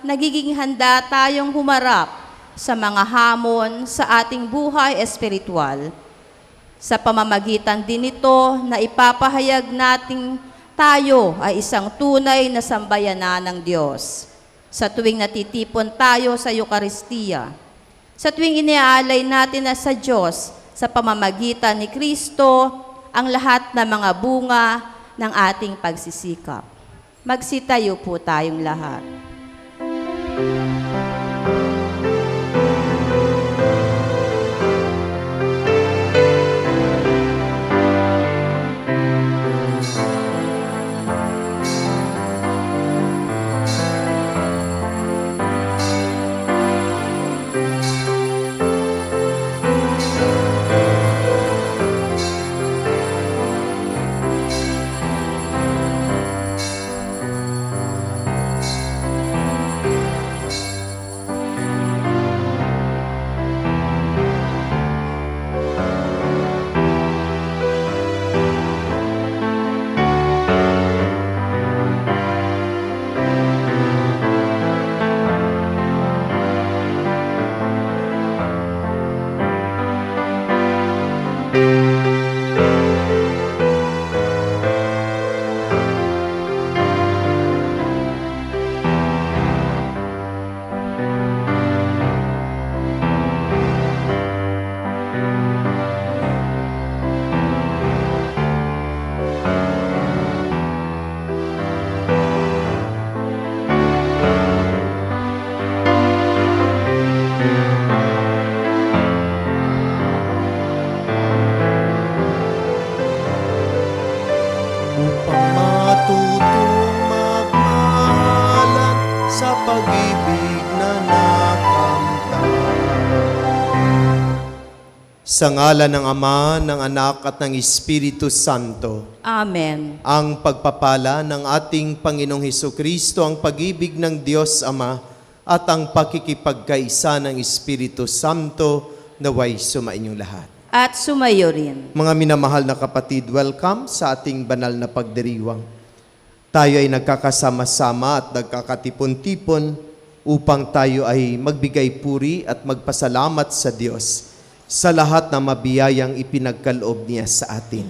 nagiging handa tayong humarap sa mga hamon sa ating buhay espiritual. Sa pamamagitan din nito na ipapahayag nating tayo ay isang tunay na sambayanan ng Diyos. Sa tuwing natitipon tayo sa Eukaristiya, sa tuwing iniaalay natin na sa Diyos sa pamamagitan ni Kristo ang lahat ng mga bunga ng ating pagsisikap. Magsitayo po tayong lahat. Sa ngalan ng Ama, ng Anak at ng Espiritu Santo. Amen. Ang pagpapala ng ating Panginoong Hesukristo, ang pag-ibig ng Diyos Ama, at ang pakikipagkaisa ng Espiritu Santo naway sumainyong lahat. At sumayo rin. Mga minamahal na kapatid, welcome sa ating banal na pagdiriwang. Tayo ay nagkakasama-sama at nagkakatipon-tipon upang tayo ay magbigay puri at magpasalamat sa Diyos sa lahat na mabiyayang ipinagkaloob niya sa atin.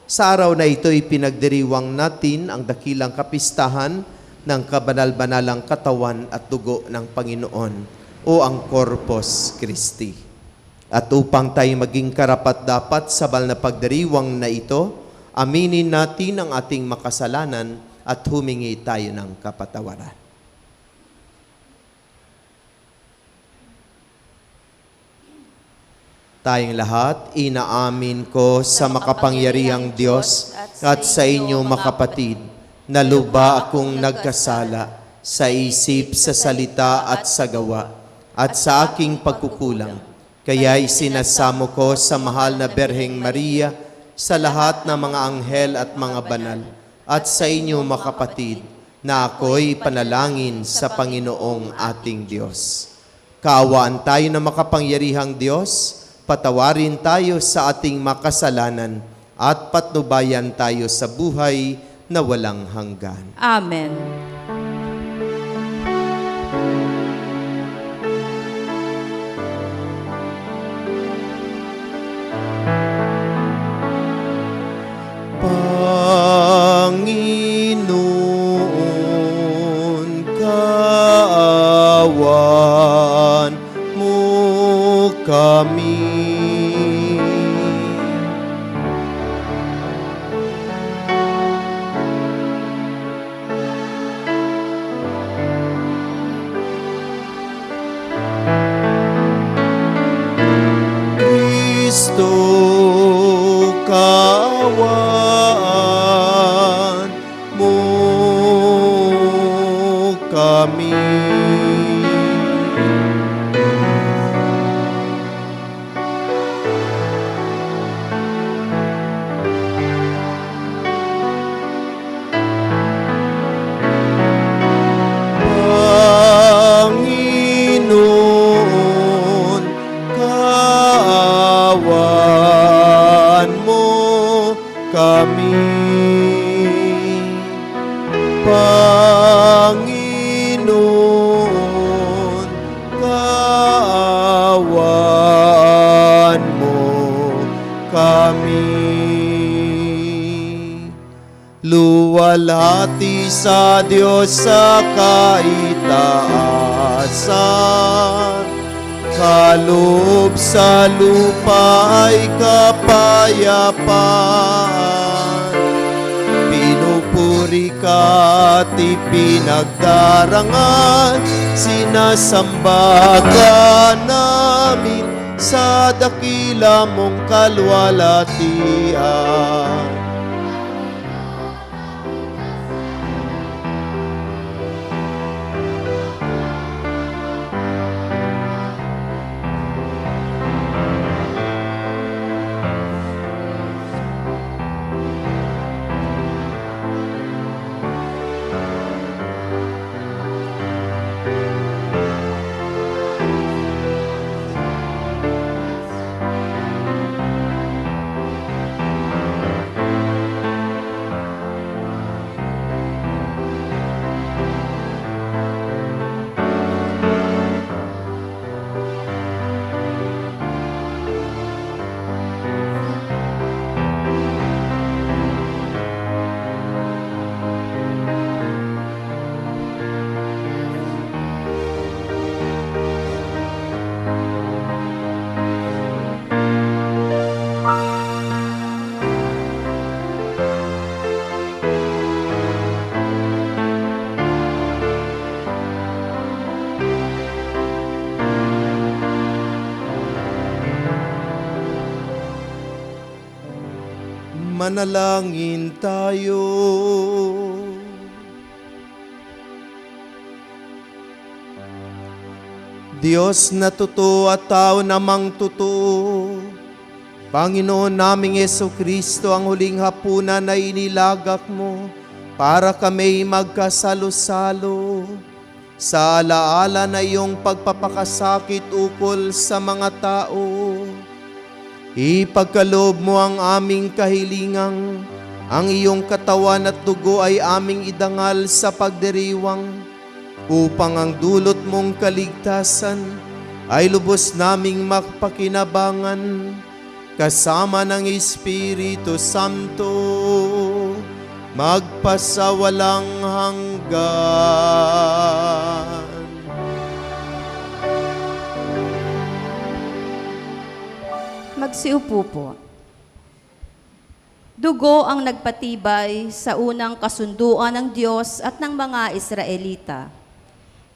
Sa araw na ito, ipinagdiriwang natin ang dakilang kapistahan ng kabanal-banalang katawan at dugo ng Panginoon o ang Corpus Christi. At upang tayo maging karapat-dapat sa banal na pagdiriwang na ito, aminin natin ang ating makasalanan at humingi tayo ng kapatawaran. Tayong lahat, inaamin ko sa makapangyarihang Diyos at sa inyo makapatid, na luba akong nagkasala sa isip, sa salita at sa gawa, at sa aking pagkukulang. Kaya isinasamo ko sa mahal na Berheng Maria, sa lahat ng mga anghel at mga banal, at sa inyo makapatid, na ako'y panalangin sa Panginoong ating Diyos. Kaawaan tayo ng makapangyarihang Diyos, patawarin tayo sa ating makasalanan at patnubayan tayo sa buhay na walang hanggan. Amen. Panginoon, kaawan mo kami. Kristo, kaawaan mo kami. Panginoon, kaawaan mo kami. Panginoon, Luwalhati sa Diyos sa kaitaasan, kaloob sa lupa ay kapayapaan. Pinupuri ka at ipinagdarangan, sinasamba ka namin sa dakila mong kalwalhatian. Manalangin tayo. Diyos na totoo at tao namang totoo, Panginoon naming Jesucristo, ang huling hapunan na inilagak mo para kami magkasalo-salo sa alaala na iyong pagpapakasakit ukol sa mga tao. Ipagkaloob mo ang aming kahilingang, ang iyong katawan at dugo ay aming idangal sa pagdiriwang, upang ang dulot mong kaligtasan ay lubos naming makpakinabangan, kasama ng Espiritu Santo, magpasawalang hanggan. Magsiupo po. Dugo ang nagpatibay sa unang kasunduan ng Diyos at ng mga Israelita.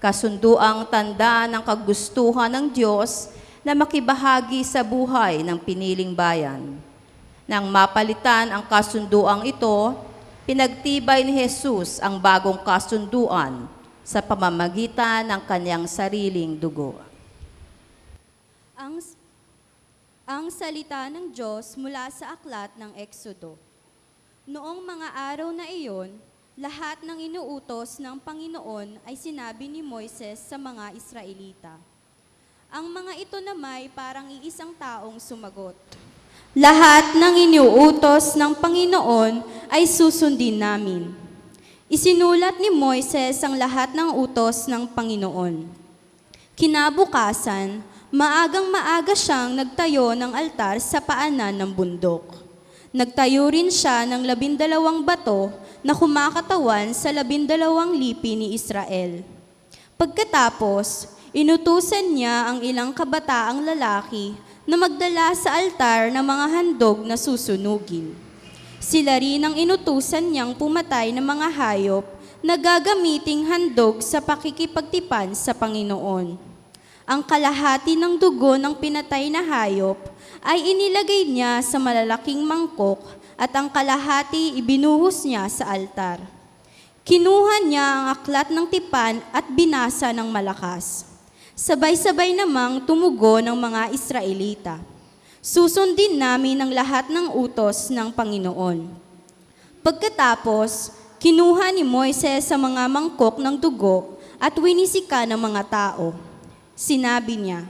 Kasunduang tanda ng kagustuhan ng Diyos na makibahagi sa buhay ng piniling bayan. Nang mapalitan ang kasunduang ito, pinagtibay ni Jesus ang bagong kasunduan sa pamamagitan ng kanyang sariling dugo. Ang salita ng Diyos mula sa aklat ng Exodo. Noong mga araw na iyon, lahat ng inuutos ng Panginoon ay sinabi ni Moises sa mga Israelita. Ang mga ito namay parang iisang taong sumagot. Lahat ng inuutos ng Panginoon ay susundin namin. Isinulat ni Moises ang lahat ng utos ng Panginoon. Kinabukasan, maagang-maaga siyang nagtayo ng altar sa paanan ng bundok. Nagtayo rin siya ng 12 bato na kumakatawan sa 12 lipi ni Israel. Pagkatapos, inutusan niya ang ilang kabataang lalaki na magdala sa altar ng mga handog na susunugin. Sila rin ang inutusan niyang pumatay ng mga hayop na gagamiting handog sa pakikipagtipan sa Panginoon. Ang kalahati ng dugo ng pinatay na hayop ay inilagay niya sa malalaking mangkok at ang kalahati ibinuhos niya sa altar. Kinuha niya ang aklat ng tipan at binasa ng malakas. Sabay-sabay namang tumugo ng mga Israelita. Susundin namin ang lahat ng utos ng Panginoon. Pagkatapos, kinuha ni Moises sa mga mangkok ng dugo at winisika ng mga tao. Sinabi niya,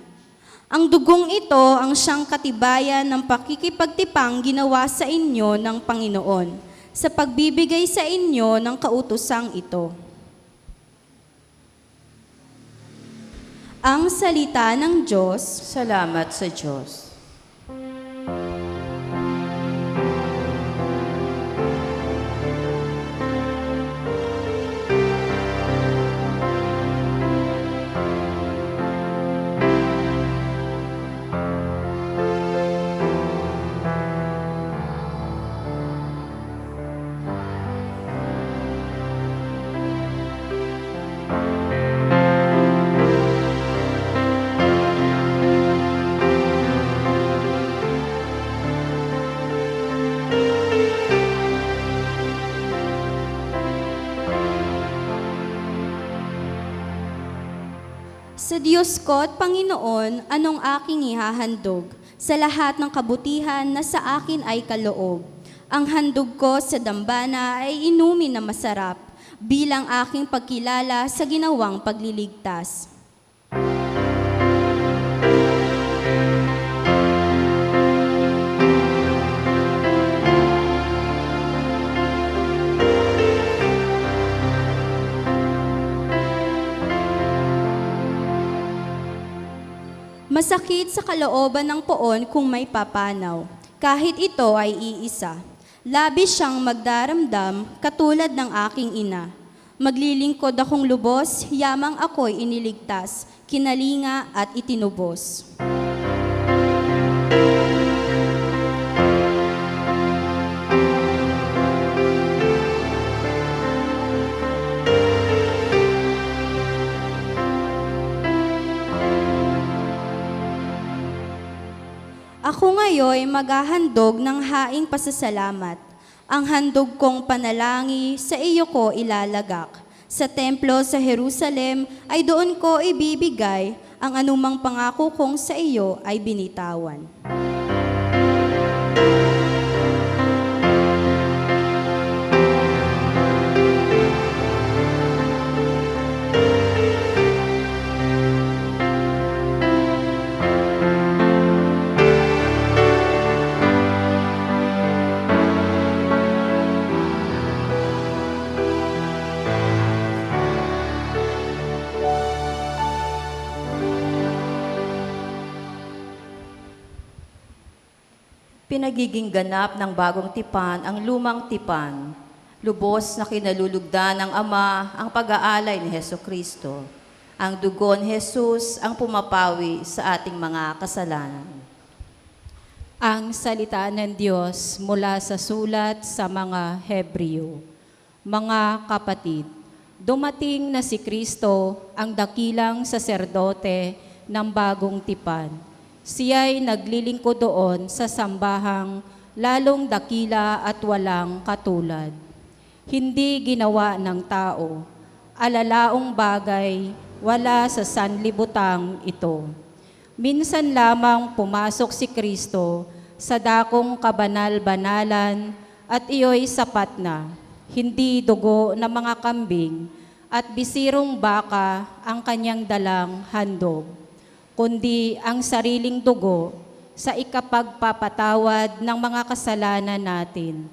ang dugong ito ang siyang katibayan ng pakikipagtipang ginawa sa inyo ng Panginoon sa pagbibigay sa inyo ng kautosang ito. Ang salita ng Diyos. Salamat sa Diyos. Sa Diyos ko at Panginoon, anong aking ihahandog? Sa lahat ng kabutihan na sa akin ay kaloob. Ang handog ko sa dambana ay inumin na masarap, bilang aking pagkilala sa ginawang pagliligtas. Masakit sa kalooban ng poon kung may papanaw, kahit ito ay iisa. Labis siyang magdaramdam katulad ng aking ina. Maglilingkod akong lubos, yamang ako'y iniligtas, kinalinga at itinubos. Ako ngayon maghahandog ng haing pasasalamat. Ang handog kong panalangin sa iyo ko ilalagak. Sa templo sa Jerusalem ay doon ko ibibigay, ang anumang pangako kong sa iyo ay binitawan. Pinagiging ganap ng bagong tipan ang lumang tipan. Lubos na kinalulugdan ng Ama ang pag-aalay ni Hesukristo. Ang dugo ni Jesus ang pumapawi sa ating mga kasalanan. Ang salita ng Diyos mula sa sulat sa mga Hebreo. Mga kapatid, dumating na si Kristo, ang dakilang saserdote ng bagong tipan. Siya'y naglilingkod doon sa sambahang lalong dakila at walang katulad. Hindi ginawa ng tao, alalaong bagay, wala sa sanlibutang ito. Minsan lamang pumasok si Kristo sa dakong kabanal-banalan at iyo'y sapat na, hindi dugo ng mga kambing at bisirong baka ang kanyang dalang handog, kundi ang sariling dugo sa ikapagpapatawad ng mga kasalanan natin.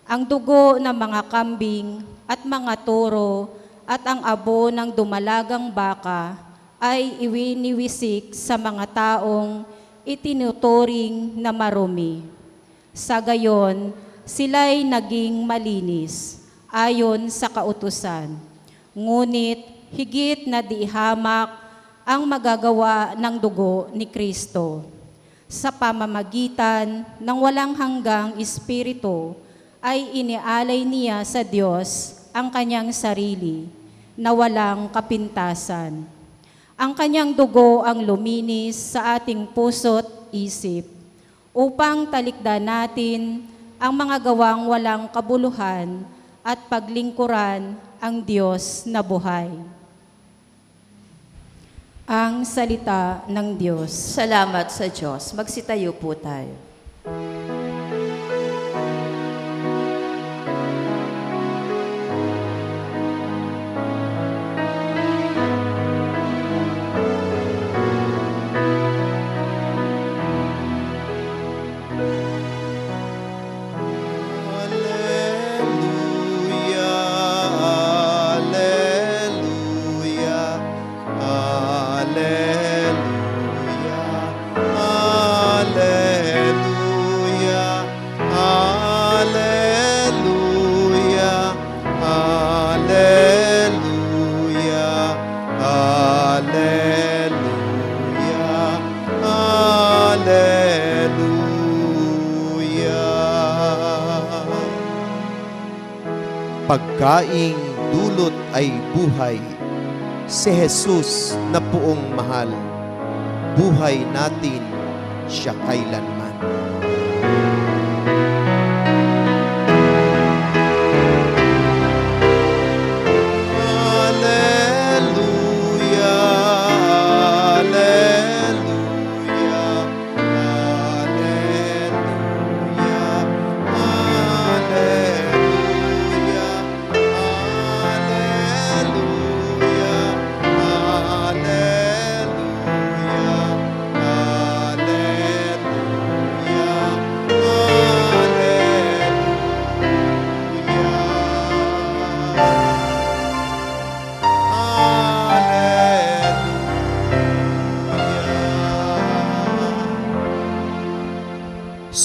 Ang dugo ng mga kambing at mga toro at ang abo ng dumalagang baka ay iwiniwisik sa mga taong itinuturing na marumi. Sa gayon, sila'y naging malinis ayon sa kautusan. Ngunit higit na dihamak ang magagawa ng dugo ni Kristo. Sa pamamagitan ng walang hanggang Espiritu, ay inialay niya sa Diyos ang kanyang sarili na walang kapintasan. Ang kanyang dugo ang luminis sa ating puso't isip, upang talikdan natin ang mga gawang walang kabuluhan at paglingkuran ang Diyos na buhay. Ang salita ng Diyos. Salamat sa Diyos. Magsitayo po tayo. Pagkaing dulot ay buhay, si Jesus na poong mahal, buhay natin siya kailanman. Alleluia,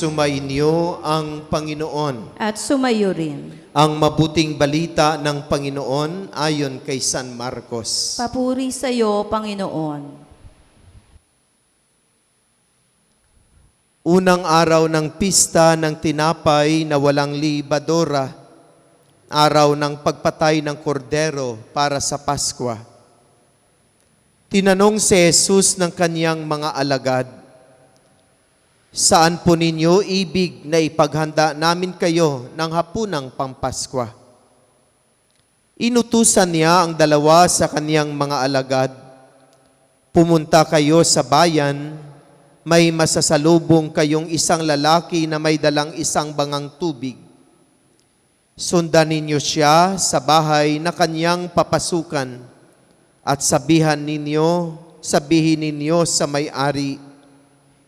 Sumainyo ang Panginoon. At sumayo rin. Ang mabuting balita ng Panginoon ayon kay San Marcos. Papuri sa iyo, Panginoon. Unang araw ng pista ng tinapay na walang libadora, araw ng pagpatay ng kordero para sa Paskwa. Tinanong si Jesus ng kaniyang mga alagad, "Saan po ninyo ibig na ipaghanda namin kayo ng hapunang Pampaskwa?" Inutusan niya ang dalawa sa kaniyang mga alagad, "Pumunta kayo sa bayan, may masasalubong kayong isang lalaki na may dalang isang bangang tubig. Sundan ninyo siya sa bahay na kanyang papasukan at sabihin ninyo sa may-ari,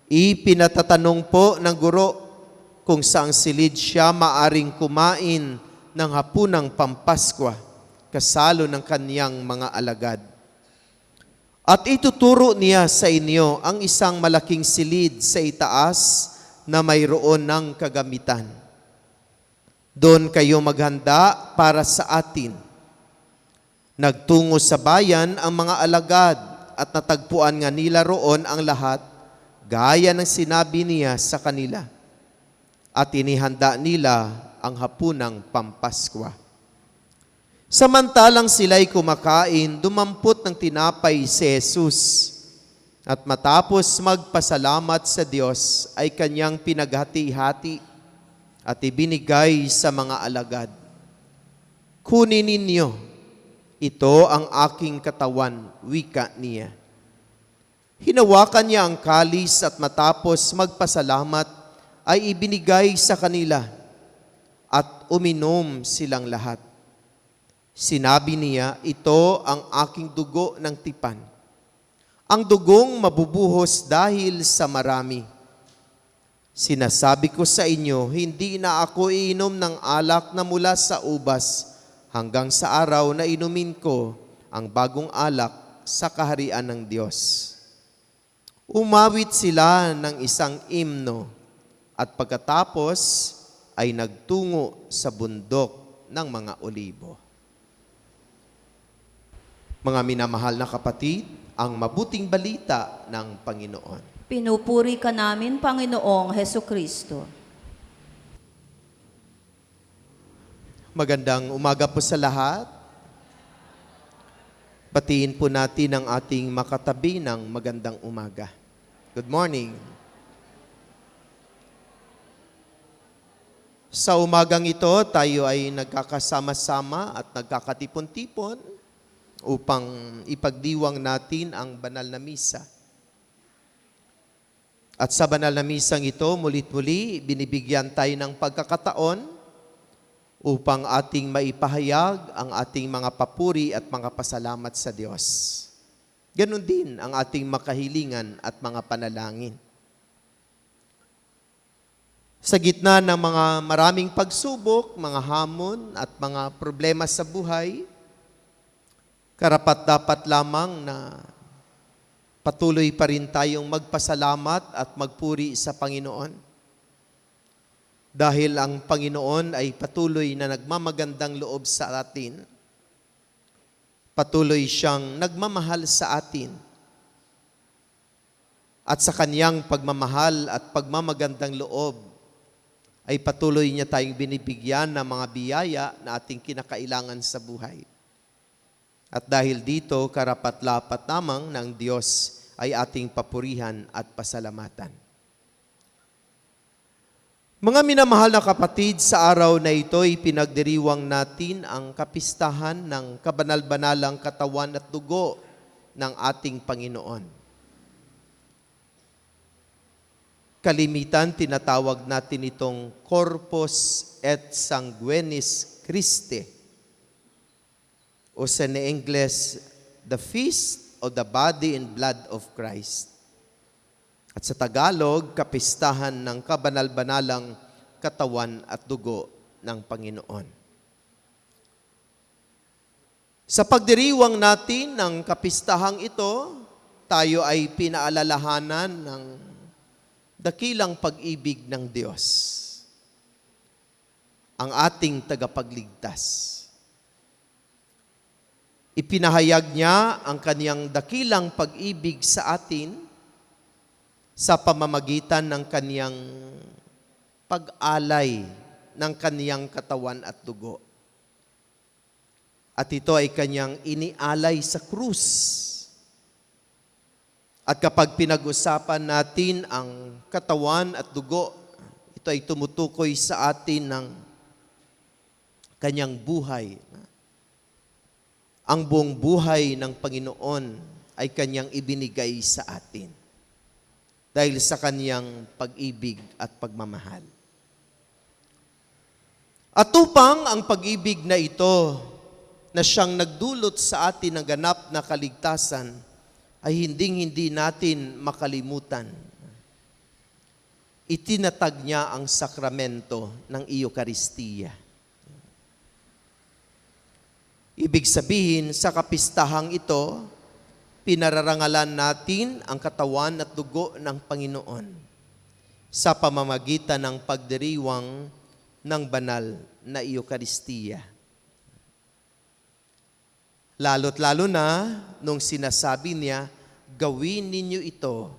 ipinatatanong po ng guro kung saang silid siya maaring kumain ng hapunang Pampaskwa kasalo ng kaniyang mga alagad. At ituturo niya sa inyo ang isang malaking silid sa itaas na mayroon ng kagamitan. Doon kayo maghanda para sa atin." Nagtungo sa bayan ang mga alagad at natagpuan nga nila roon ang lahat gaya ng sinabi niya sa kanila. At inihanda nila ang hapunang Pampaskwa. Samantalang sila'y kumakain, dumampot ng tinapay si Jesus. At matapos magpasalamat sa Diyos ay kanyang pinaghati-hati at ibinigay sa mga alagad. "Kunin ninyo, ito ang aking katawan," wika niya. Hinawakan niya ang kalis at matapos magpasalamat ay ibinigay sa kanila at uminom silang lahat. Sinabi niya, "Ito ang aking dugo ng tipan, ang dugong mabubuhos dahil sa marami. Sinasabi ko sa inyo, hindi na ako iinom ng alak na mula sa ubas hanggang sa araw na inumin ko ang bagong alak sa kaharian ng Diyos." Umawit sila ng isang himno at pagkatapos ay nagtungo sa bundok ng mga Olibo. Mga minamahal na kapatid, ang mabuting balita ng Panginoon. Pinupuri ka namin, Panginoong Hesukristo. Magandang umaga po sa lahat. Batiin po natin ang ating makatabi ng magandang umaga. Good morning. Sa umagang ito, tayo ay nagkakasama-sama at nagkakatipon-tipon upang ipagdiwang natin ang banal na misa. At sa banal na misang ito, mulit-muli, binibigyan tayo ng pagkakataon upang ating maipahayag ang ating mga papuri at mga pasalamat sa Diyos. Ganon din ang ating makahilingan at mga panalangin. Sa gitna ng mga maraming pagsubok, mga hamon at mga problema sa buhay, karapat-dapat lamang na patuloy pa rin tayong magpasalamat at magpuri sa Panginoon. Dahil ang Panginoon ay patuloy na nagmamagandang loob sa atin. Patuloy siyang nagmamahal sa atin. At sa kanyang pagmamahal at pagmamagandang loob, ay patuloy niya tayong binibigyan ng mga biyaya na ating kinakailangan sa buhay. At dahil dito, karapat-dapat lamang ng Diyos ay ating papurihan at pasalamatan. Mga minamahal na kapatid, sa araw na ito ay pinagdiriwang natin ang kapistahan ng kabanal-banalang katawan at dugo ng ating Panginoon. Kalimitan, tinatawag natin itong Corpus et Sanguinis Christi, o sa English, the feast of the body and blood of Christ. At sa Tagalog, kapistahan ng kabanal-banalang katawan at dugo ng Panginoon. Sa pagdiriwang natin ng kapistahang ito, tayo ay pinaalalahanan ng dakilang pag-ibig ng Diyos, ang ating tagapagligtas. Ipinahayag niya ang kaniyang dakilang pag-ibig sa atin sa pamamagitan ng kaniyang pag-alay ng kaniyang katawan at dugo. At ito ay kaniyang inialay sa krus. At kapag pinag-usapan natin ang katawan at dugo, ito ay tumutukoy sa atin ng kanyang buhay. Ang buong buhay ng Panginoon ay kanyang ibinigay sa atin dahil sa kanyang pag-ibig at pagmamahal. At upang ang pag-ibig na ito na siyang nagdulot sa atin ng ganap na kaligtasan ay hindi natin makalimutan. Itinatag niya ang sakramento ng Eucharistia. Ibig sabihin, sa kapistahang ito, pinararangalan natin ang katawan at dugo ng Panginoon sa pamamagitan ng pagdiriwang ng banal na Eucharistia. Lalo't lalo na nung sinasabi niya, gawin ninyo ito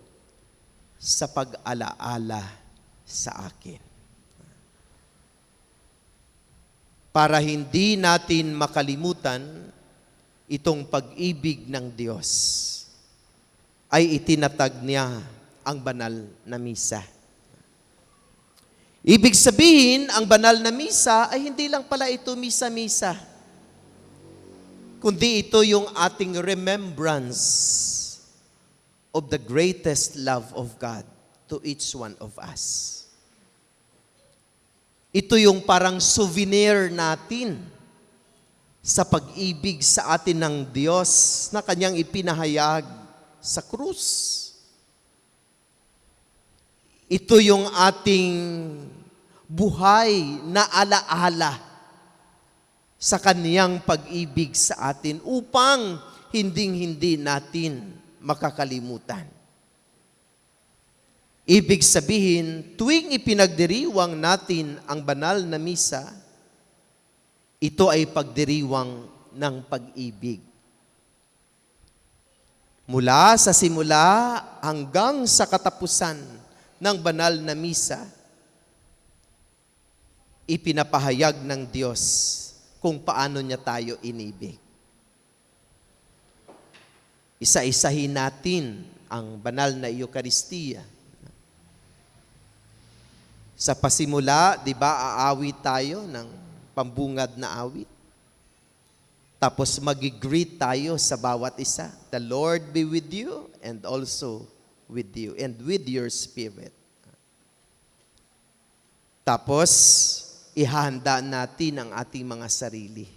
sa pag-alaala sa akin. Para hindi natin makalimutan itong pag-ibig ng Diyos, ay itinatag niya ang banal na misa. Ibig sabihin, ang banal na misa ay hindi lang pala ito misa-misa, kundi ito yung ating remembrance of the greatest love of God to each one of us. Ito yung parang souvenir natin sa pag-ibig sa atin ng Diyos na kanyang ipinahayag sa krus. Ito yung ating buhay na alaala sa kaniyang pag-ibig sa atin upang hindi natin makakalimutan. Ibig sabihin, tuwing ipinagdiriwang natin ang banal na misa, ito ay pagdiriwang ng pag-ibig. Mula sa simula hanggang sa katapusan ng banal na misa, ipinapahayag ng Diyos kung paano niya tayo inibig. Isa-isahin natin ang banal na Eucharistia. Sa pasimula, di ba, aawit tayo ng pambungad na awit. Tapos mag-greet tayo sa bawat isa. The Lord be with you and also with you and with your spirit. Tapos, ihahanda natin ang ating mga sarili.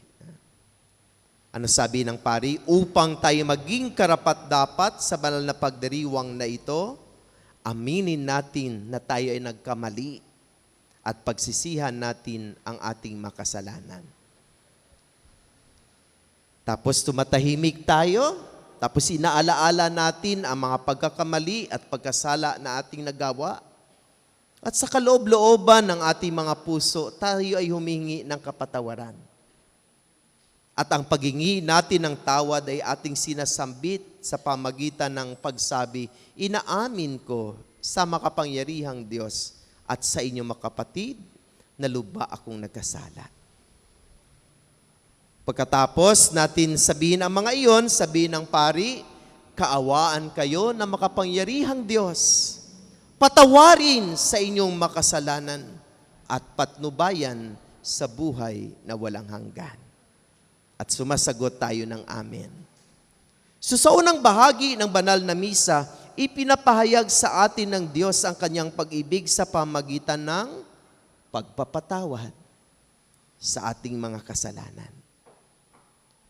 Ano sabi ng pari? Upang tayo maging karapat-dapat sa banal na pagdiriwang na ito, aminin natin na tayo ay nagkamali at pagsisihan natin ang ating makasalanan. Tapos tumatahimik tayo, tapos inaalaala natin ang mga pagkakamali at pagkasala na ating nagawa. At sa kaloob-looban ng ating mga puso, tayo ay humingi ng kapatawaran. At ang paghingi natin ng tawad ay ating sinasambit sa pamagitan ng pagsabi, inaamin ko sa makapangyarihang Diyos at sa inyo mga kapatid, na luba akong nagkasala. Pagkatapos natin sabihin ang mga iyon, sabihin ng pari, kaawaan kayo na makapangyarihang Diyos. Patawarin sa inyong makasalanan at patnubayan sa buhay na walang hanggan. At sumasagot tayo ng amen. So sa unang bahagi ng banal na misa, ipinapahayag sa atin ng Diyos ang kanyang pag-ibig sa pamagitan ng pagpapatawad sa ating mga kasalanan.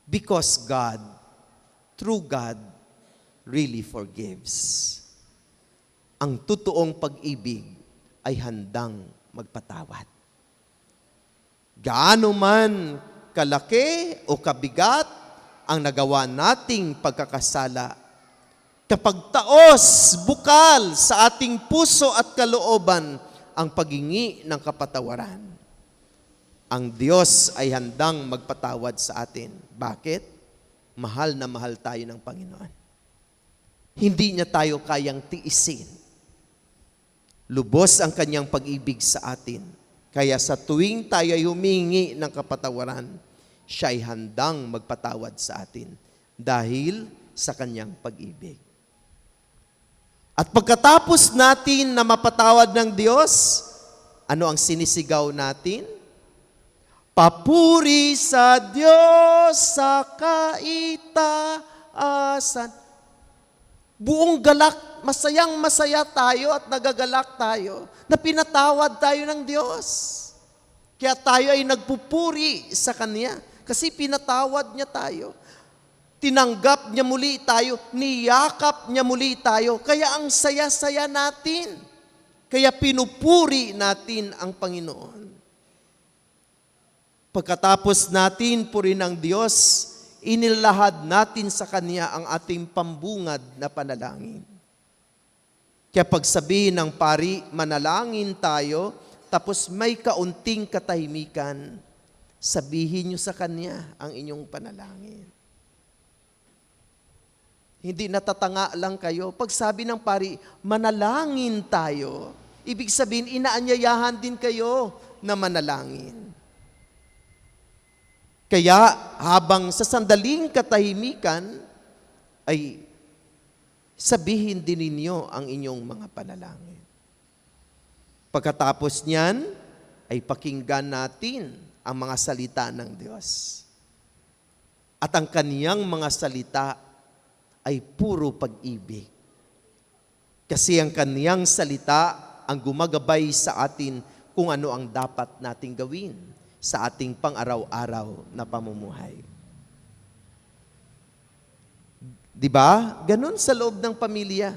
Because God, true God, really forgives. Ang totoong pag-ibig ay handang magpatawad. Gaano man kalaki o kabigat ang nagawa nating pagkakasala, Kapag taos, bukal sa ating puso at kalooban ang paghingi ng kapatawaran, ang Diyos ay handang magpatawad sa atin. Bakit? Mahal na mahal tayo ng Panginoon. Hindi niya tayo kayang tiisin. Lubos ang kanyang pag-ibig sa atin. Kaya sa tuwing tayo ay humingi ng kapatawaran, siya ay handang magpatawad sa atin dahil sa kanyang pag-ibig. At pagkatapos natin na mapatawad ng Diyos, ano ang sinisigaw natin? Papuri sa Diyos sa kaitaasan. Buong galak, masayang masaya tayo at nagagalak tayo na pinatawad tayo ng Diyos. Kaya tayo ay nagpupuri sa Kanya kasi pinatawad niya tayo. Tinanggap niya muli tayo, niyakap niya muli tayo. Kaya ang saya-saya natin. Kaya pinupuri natin ang Panginoon. Pagkatapos natin purihin ang Diyos, inilahad natin sa Kanya ang ating pambungad na panalangin. Kaya pagsabihin ng pari, manalangin tayo, tapos may kaunting katahimikan, sabihin niyo sa Kanya ang inyong panalangin. Hindi natatanga lang kayo. Pag sabi ng pari, manalangin tayo, ibig sabihin, inaanyayahan din kayo na manalangin. Kaya habang sa sandaling katahimikan, ay sabihin din ninyo ang inyong mga panalangin. Pagkatapos niyan, ay pakinggan natin ang mga salita ng Diyos. At ang kaniyang mga salita ay puro pag-ibig. Kasi ang kaniyang salita ang gumagabay sa atin kung ano ang dapat nating gawin sa ating pang-araw-araw na pamumuhay. Di ba? Ganun sa loob ng pamilya.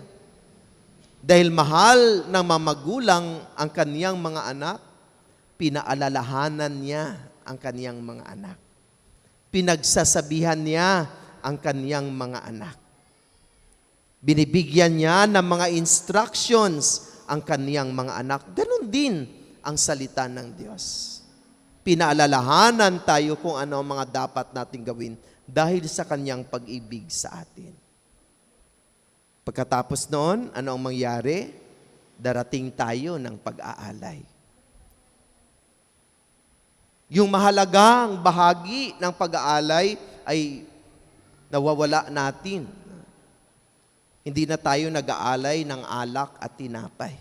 Dahil mahal ng mamagulang ang kaniyang mga anak, pinaalalahanan niya ang kaniyang mga anak. Pinagsasabihan niya ang kaniyang mga anak. Binibigyan niya ng mga instructions ang kaniyang mga anak. Ganon din ang salita ng Diyos. Pinaalalahanan tayo kung ano ang mga dapat nating gawin dahil sa kaniyang pag-ibig sa atin. Pagkatapos noon, ano ang mangyari? Darating tayo ng pag-aalay. Yung mahalagang bahagi ng pag-aalay ay nawawala natin. Hindi na tayo nag-aalay ng alak at tinapay.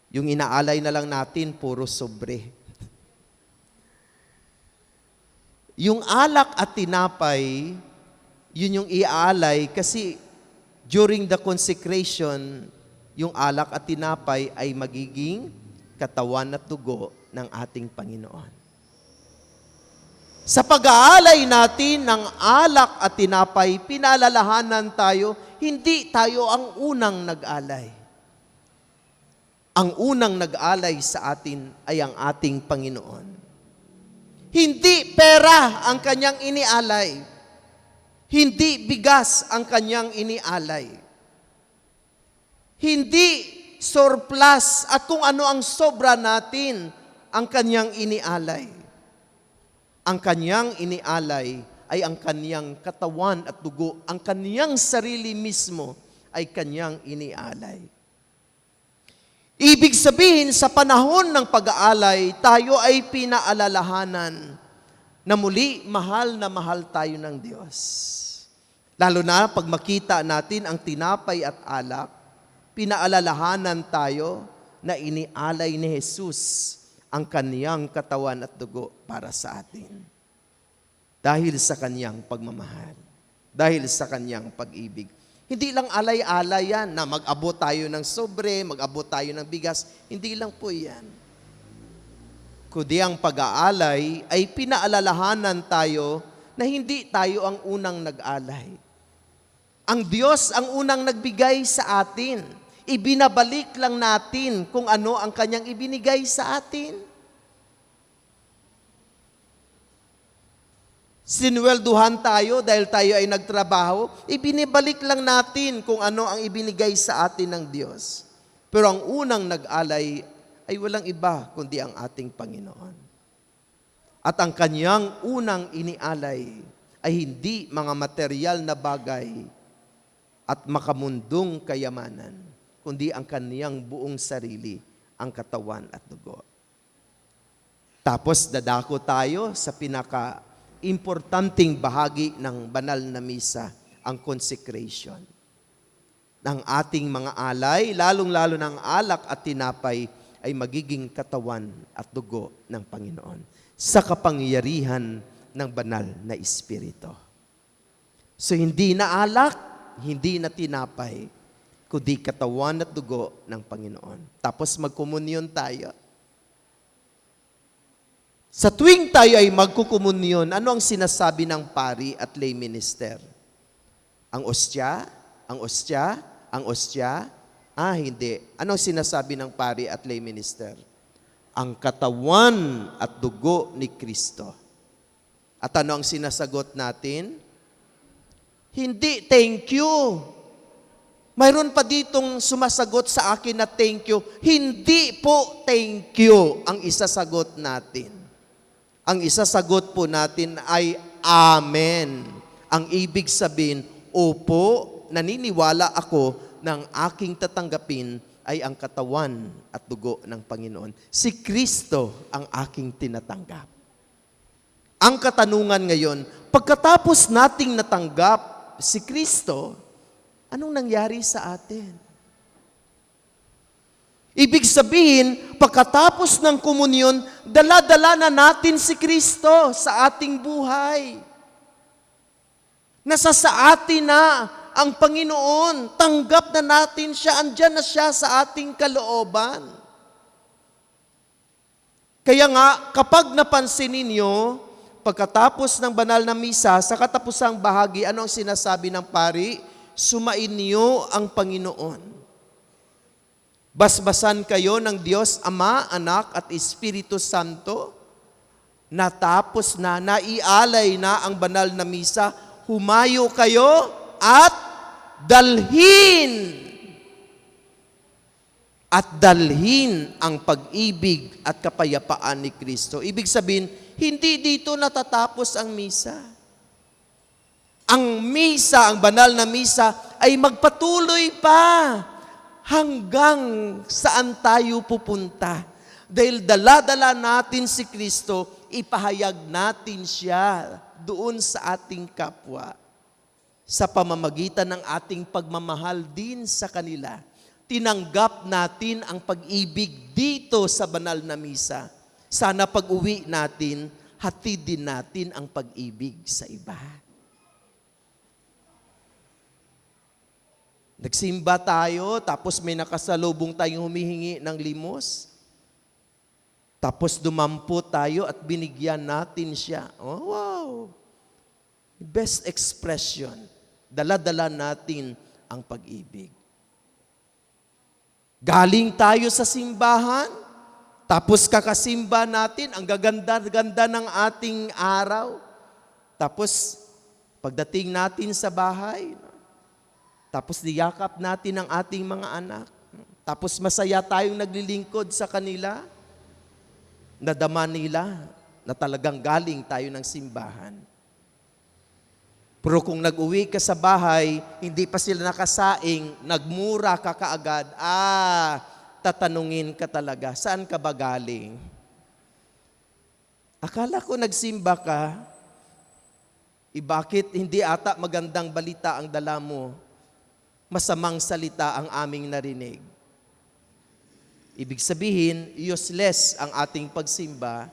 Yung inaalay na lang natin, puro sobre. Yung alak at tinapay, yun yung iaalay kasi during the consecration, yung alak at tinapay ay magiging katawan at dugo ng ating Panginoon. Sa pag-aalay natin ng alak at tinapay, pinaalalahanan tayo, hindi tayo ang unang nag-alay. Ang unang nag-alay sa atin ay ang ating Panginoon. Hindi pera ang kanyang inialay. Hindi bigas ang kanyang inialay. Hindi surplus at kung ano ang sobra natin ang kanyang inialay. Ang kanyang inialay ay ang kanyang katawan at dugo. Ang kanyang sarili mismo ay kanyang inialay. Ibig sabihin, sa panahon ng pag-aalay, tayo ay pinaalalahanan na muli mahal na mahal tayo ng Diyos. Lalo na pag makita natin ang tinapay at alak, pinaalalahanan tayo na inialay ni Jesus ang kaniyang katawan at dugo para sa atin. Dahil sa kaniyang pagmamahal. Dahil sa kaniyang pag-ibig. Hindi lang alay-alay yan na mag-abot tayo ng sobre, mag-abot tayo ng bigas. Hindi lang po yan. Kundi ang pag-aalay ay pinaalalahanan tayo na hindi tayo ang unang nag-alay. Ang Diyos ang unang nagbigay sa atin. Ibinabalik lang natin kung ano ang kanyang ibinigay sa atin. Sinwelduhan tayo dahil tayo ay nagtrabaho, ibinibalik lang natin kung ano ang ibinigay sa atin ng Diyos. Pero ang unang nag-alay ay walang iba kundi ang ating Panginoon. At ang kanyang unang inialay ay hindi mga material na bagay at makamundong kayamanan, kundi ang kaniyang buong sarili, ang katawan at dugo. Tapos dadako tayo sa pinaka-importanting bahagi ng banal na misa, ang consecration. Ng ating mga alay, lalong-lalo ng alak at tinapay, ay magiging katawan at dugo ng Panginoon sa kapangyarihan ng banal na Espiritu. So hindi na alak, hindi na tinapay, kundi katawan at dugo ng Panginoon. Tapos magkomunyon tayo. Sa tuwing tayo ay magkukomunyon, ano ang sinasabi ng pari at lay minister? Ang ostya? Ang ostya? Ang ostya? Hindi. Ano ang sinasabi ng pari at lay minister? Ang katawan at dugo ni Kristo. At ano ang sinasagot natin? Hindi, thank you. Mayroon pa ditong sumasagot sa akin na thank you. Hindi po thank you ang isasagot natin. Ang isasagot po natin ay amen. Ang ibig sabihin, opo, naniniwala ako ng aking tatanggapin ay ang katawan at dugo ng Panginoon. Si Kristo ang aking tinatanggap. Ang katanungan ngayon, pagkatapos nating natanggap si Kristo, anong nangyari sa atin? Ibig sabihin, pagkatapos ng komunyon, dala-dala na natin si Kristo sa ating buhay. Nasa sa atin na ang Panginoon. Tanggap na natin siya. Andyan na siya sa ating kalooban. Kaya nga, kapag napansin ninyo, pagkatapos ng banal na misa, sa katapusang bahagi, ano ang sinasabi ng pari? Sumain niyo ang Panginoon. Basbasan kayo ng Diyos Ama, Anak at Espiritu Santo. Natapos na, naialay na ang banal na misa. Humayo kayo at dalhin. At dalhin ang pag-ibig at kapayapaan ni Kristo. Ibig sabihin, hindi dito natatapos ang misa. Ang misa, ang banal na misa, ay magpatuloy pa hanggang saan tayo pupunta. Dahil dala-dala natin si Kristo, ipahayag natin siya doon sa ating kapwa. Sa pamamagitan ng ating pagmamahal din sa kanila, tinanggap natin ang pag-ibig dito sa banal na misa. Sana pag-uwi natin, hatid din natin ang pag-ibig sa iba. Nagsimba tayo, tapos may nakasalubong tayong humihingi ng limos. Tapos dumampo tayo at binigyan natin siya. Oh, wow! Best expression. Dala-dala natin ang pag-ibig. Galing tayo sa simbahan, tapos kakasimba natin, ang gaganda-ganda ng ating araw. Tapos, pagdating natin sa bahay, tapos niyakap natin ang ating mga anak. Tapos masaya tayong naglilingkod sa kanila. Nadama nila na talagang galing tayo ng simbahan. Pero kung nag-uwi ka sa bahay, hindi pa sila nakasaing, nagmura ka kaagad, tatanungin ka talaga, saan ka ba galing? Akala ko nagsimba ka, bakit hindi ata magandang balita ang dala mo? Masamang salita ang aming narinig. Ibig sabihin, useless ang ating pagsimba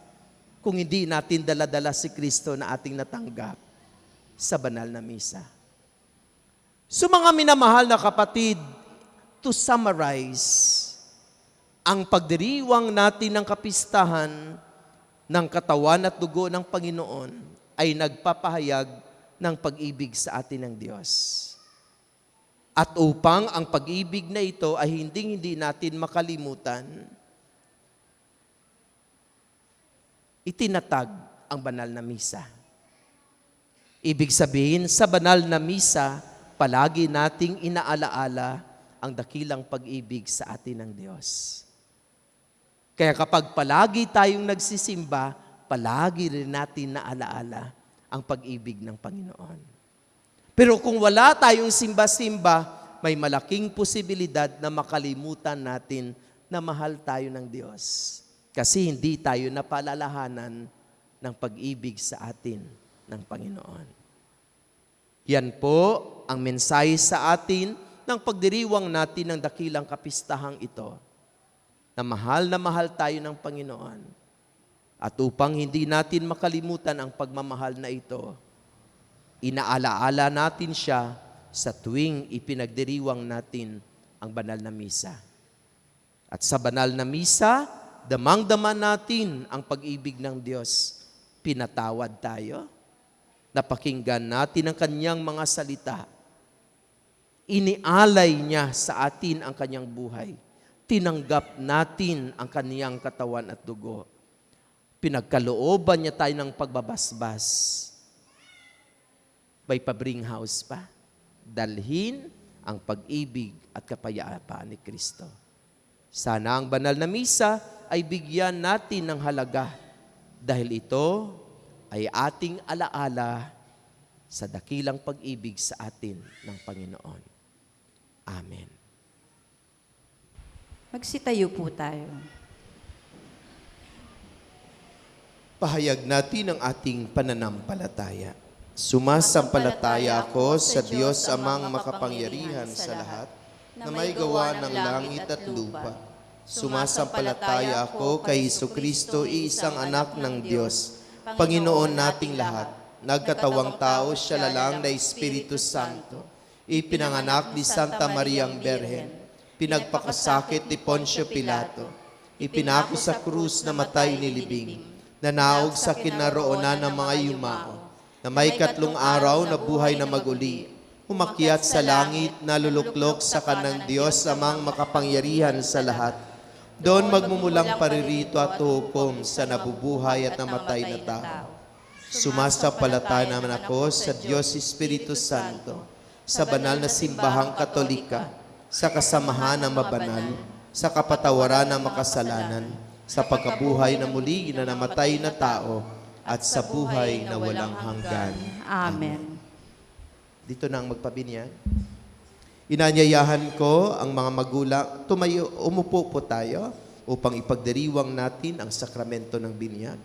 kung hindi natin dala-dala si Kristo na ating natanggap sa banal na misa. So mga minamahal na kapatid, to summarize, ang pagdiriwang natin ng kapistahan ng katawan at dugo ng Panginoon ay nagpapahayag ng pag-ibig sa atin ng Diyos. At upang ang pag-ibig na ito ay hindi natin makalimutan, itinatag ang banal na misa. Ibig sabihin, sa banal na misa, palagi nating inaalaala ang dakilang pag-ibig sa atin ng Diyos. Kaya kapag palagi tayong nagsisimba, palagi rin natin naalaala ang pag-ibig ng Panginoon. Pero kung wala tayong simba-simba, may malaking posibilidad na makalimutan natin na mahal tayo ng Diyos. Kasi hindi tayo napalalahanan ng pag-ibig sa atin ng Panginoon. Yan po ang mensahe sa atin ng pagdiriwang natin ng dakilang kapistahang ito, na mahal tayo ng Panginoon. At upang hindi natin makalimutan ang pagmamahal na ito, inaalaala natin siya sa tuwing ipinagdiriwang natin ang banal na misa. At sa banal na misa, damang-dama natin ang pag-ibig ng Diyos. Pinatawad tayo. Napakinggan natin ang kanyang mga salita. Inialay niya sa atin ang kanyang buhay. Tinanggap natin ang kanyang katawan at dugo. Pinagkalooban niya tayo ng pagbabasbas. May pabring house pa. Dalhin ang pag-ibig at kapayapaan ni Kristo. Sana ang banal na misa ay bigyan natin ng halaga dahil ito ay ating alaala sa dakilang pag-ibig sa atin ng Panginoon. Amen. Magsitayo po tayo. Pahayag natin ang ating pananampalataya. Sumasampalataya ako sa Diyos amang makapangyarihan sa lahat, na may gawa ng langit at lupa. Sumasampalataya ako kay Jesucristo, iisang anak ng Diyos, Panginoon nating lahat. Nagkatawang tao, siya lalang na Espiritu Santo. Ipinanganak ni Santa Mariang Berhen. Pinagpakasakit ni Poncio Pilato. Ipinako sa krus na matay nilibing. Nanaog sa kinaroonan ng mga yumao. Na may 3 araw na buhay na maguli. Umakyat sa langit, naluluklok sa kanang Diyos amang makapangyarihan sa lahat. Doon magmumulang paririto at hukom sa nabubuhay at namatay na tao. Sumasampalataya naman ako sa Diyos Espiritu Santo, sa banal na simbahang katolika, sa kasamahan ng mabanal, sa kapatawaran ng makasalanan, sa pagkabuhay na muli na namatay na tao, at sa buhay na walang hanggan. Amen. Dito na ang magpabinyag. Inanyayahan ko ang mga magulang, umupo po tayo upang ipagdiriwang natin ang sakramento ng binyag.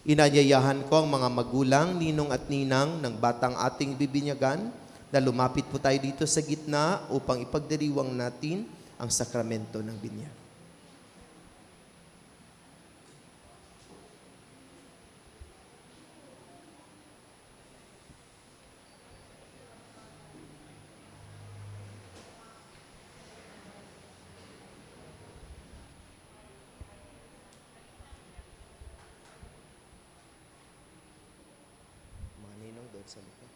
Inanyayahan ko ang mga magulang, ninong at ninang ng batang ating bibinyagan na lumapit po tayo dito sa gitna upang ipagdiriwang natin ang sakramento ng binyag. Sa likod.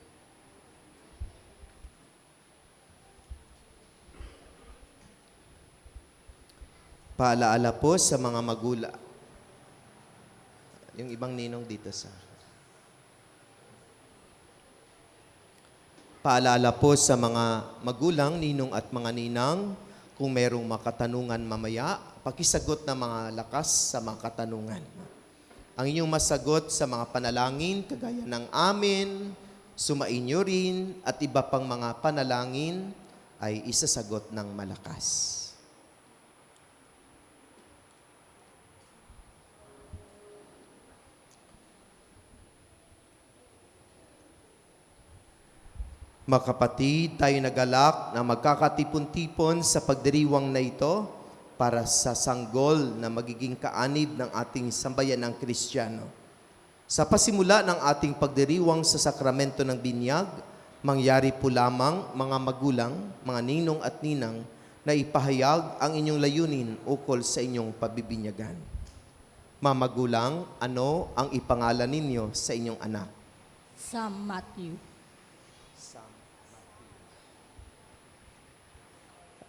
Paalaala po sa mga magulang. Yung ibang ninong dito sa. Paalaala po sa mga magulang, ninong at mga ninang, kung mayroong makatanungan mamaya, pakisagot na mga lakas sa mga katanungan. Ang inyong masagot sa mga panalangin, kagaya ng amin, sumainyo rin, at iba pang mga panalangin ay isasagot ng malakas. Mga kapatid, tayo nagalak na magkakatipon-tipon sa pagdiriwang na ito para sa sanggol na magiging kaanib ng ating sambayan ng Kristiyano. Sa pasimula ng ating pagdiriwang sa sakramento ng binyag, mangyari po lamang mga magulang, mga ninong at ninang na ipahayag ang inyong layunin ukol sa inyong pabibinyagan. Mga magulang, ano ang ipangalan ninyo sa inyong anak? Sam Matthew.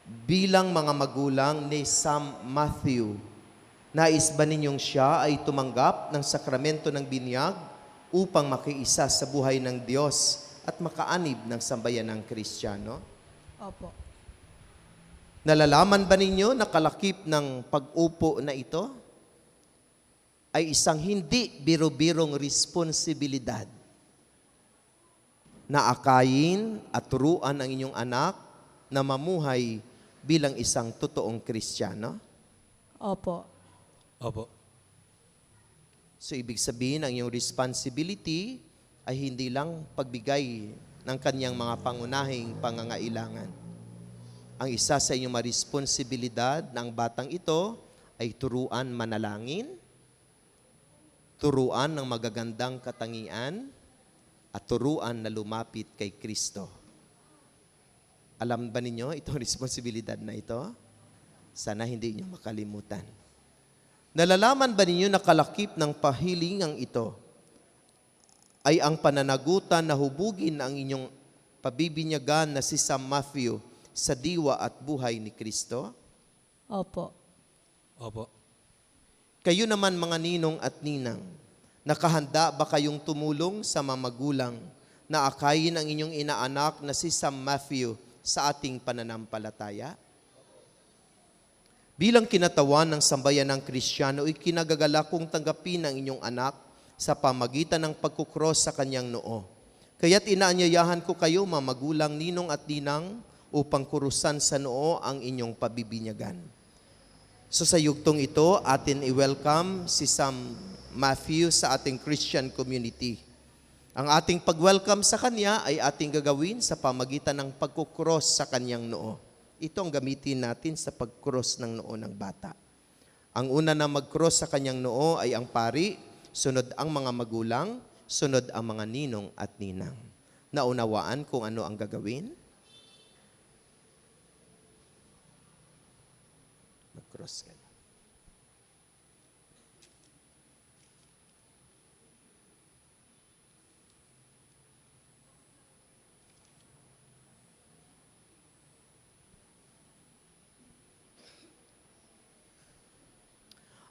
Bilang mga magulang ni Sam Matthew, nais ba ninyong siya ay tumanggap ng sakramento ng binyag upang makiisa sa buhay ng Diyos at makaanib ng sambayan ng Kristiyano? Opo. Nalalaman ba ninyo na kalakip ng pag-upo na ito ay isang hindi biro-birong responsibilidad na akayin at turuan ang inyong anak na mamuhay bilang isang totoong Kristiyano? Opo. Opo. So, ibig sabihin, ang iyong responsibility ay hindi lang pagbigay ng kanyang mga pangunahing pangangailangan. Ang isa sa inyong responsibilidad ng batang ito ay turuan manalangin, turuan ng magagandang katangian, at turuan na lumapit kay Kristo. Alam ba ninyo itong responsibilidad na ito? Sana hindi niyo makalimutan. Nalalaman ba ninyo na kalakip ng pahilingang ito ay ang pananagutan na hubugin ang inyong pabibinyagan na si San Matthew sa diwa at buhay ni Kristo? Opo. Opo. Kayo naman mga ninong at ninang, nakahanda ba kayong tumulong sa mga magulang na akayin ang inyong inaanak na si San Matthew sa ating pananampalataya? Bilang kinatawan ng sambayan ng Kristiyano, ikinagagala kong tanggapin ang inyong anak sa pamagitan ng pagkukros sa kanyang noo. Kaya't inaanyayahan ko kayo, mga magulang, ninong at ninang, upang kurusan sa noo ang inyong pabibinyagan. So sa yugtong ito, atin i-welcome si Sam Matthew sa ating Christian community. Ang ating pag-welcome sa kanya ay ating gagawin sa pamagitan ng pagkukros sa kanyang noo. Ito ang gamitin natin sa pag-cross ng noo ng bata. Ang una na mag-cross sa kanyang noo ay ang pari, sunod ang mga magulang, sunod ang mga ninong at ninang. Naunawaan kung ano ang gagawin? Mag-cross kayo.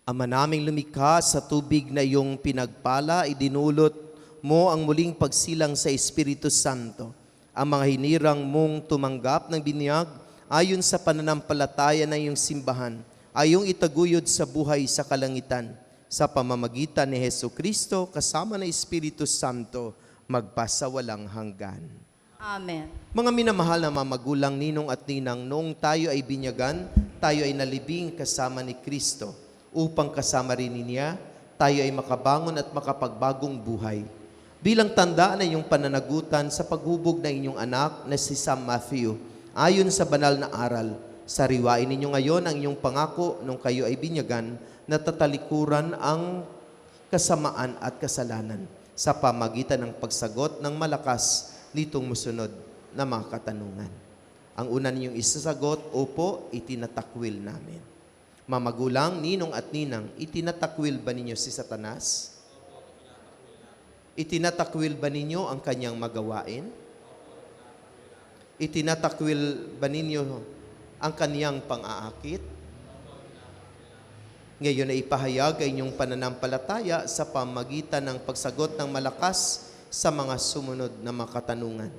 Ama naming lumikha sa tubig na iyong pinagpala, idinulot mo ang muling pagsilang sa Espiritu Santo. Ang mga hinirang mong tumanggap ng binyag ayon sa pananampalataya ng iyong simbahan, ay iyong itaguyod sa buhay sa kalangitan. Sa pamamagitan ni Hesu Kristo, kasama ng Espiritu Santo, magpasawalang hanggan. Amen. Mga minamahal na mga magulang, ninong at ninang, noong tayo ay binyagan, tayo ay nalibing kasama ni Kristo. Upang kasama rin niya, tayo ay makabangon at makapagbagong buhay. Bilang tanda na iyong pananagutan sa paghubog ng inyong anak na si San Matthew, ayon sa banal na aral, sariwain ninyo ngayon ang inyong pangako nung kayo ay binyagan na tatalikuran ang kasamaan at kasalanan sa pamagitan ng pagsagot ng malakas nitong musunod na mga katanungan. Ang una ninyong isasagot, opo, itinatakwil namin. Mamagulang, ninong at ninang, itinatakwil ba ninyo si Satanas? Itinatakwil ba ninyo ang kanyang magawain? Itinatakwil ba ninyo ang kanyang pang-aakit? Ngayon ay ipahayag ang inyong pananampalataya sa pamagitan ng pagsagot ng malakas sa mga sumunod na mga katanungan.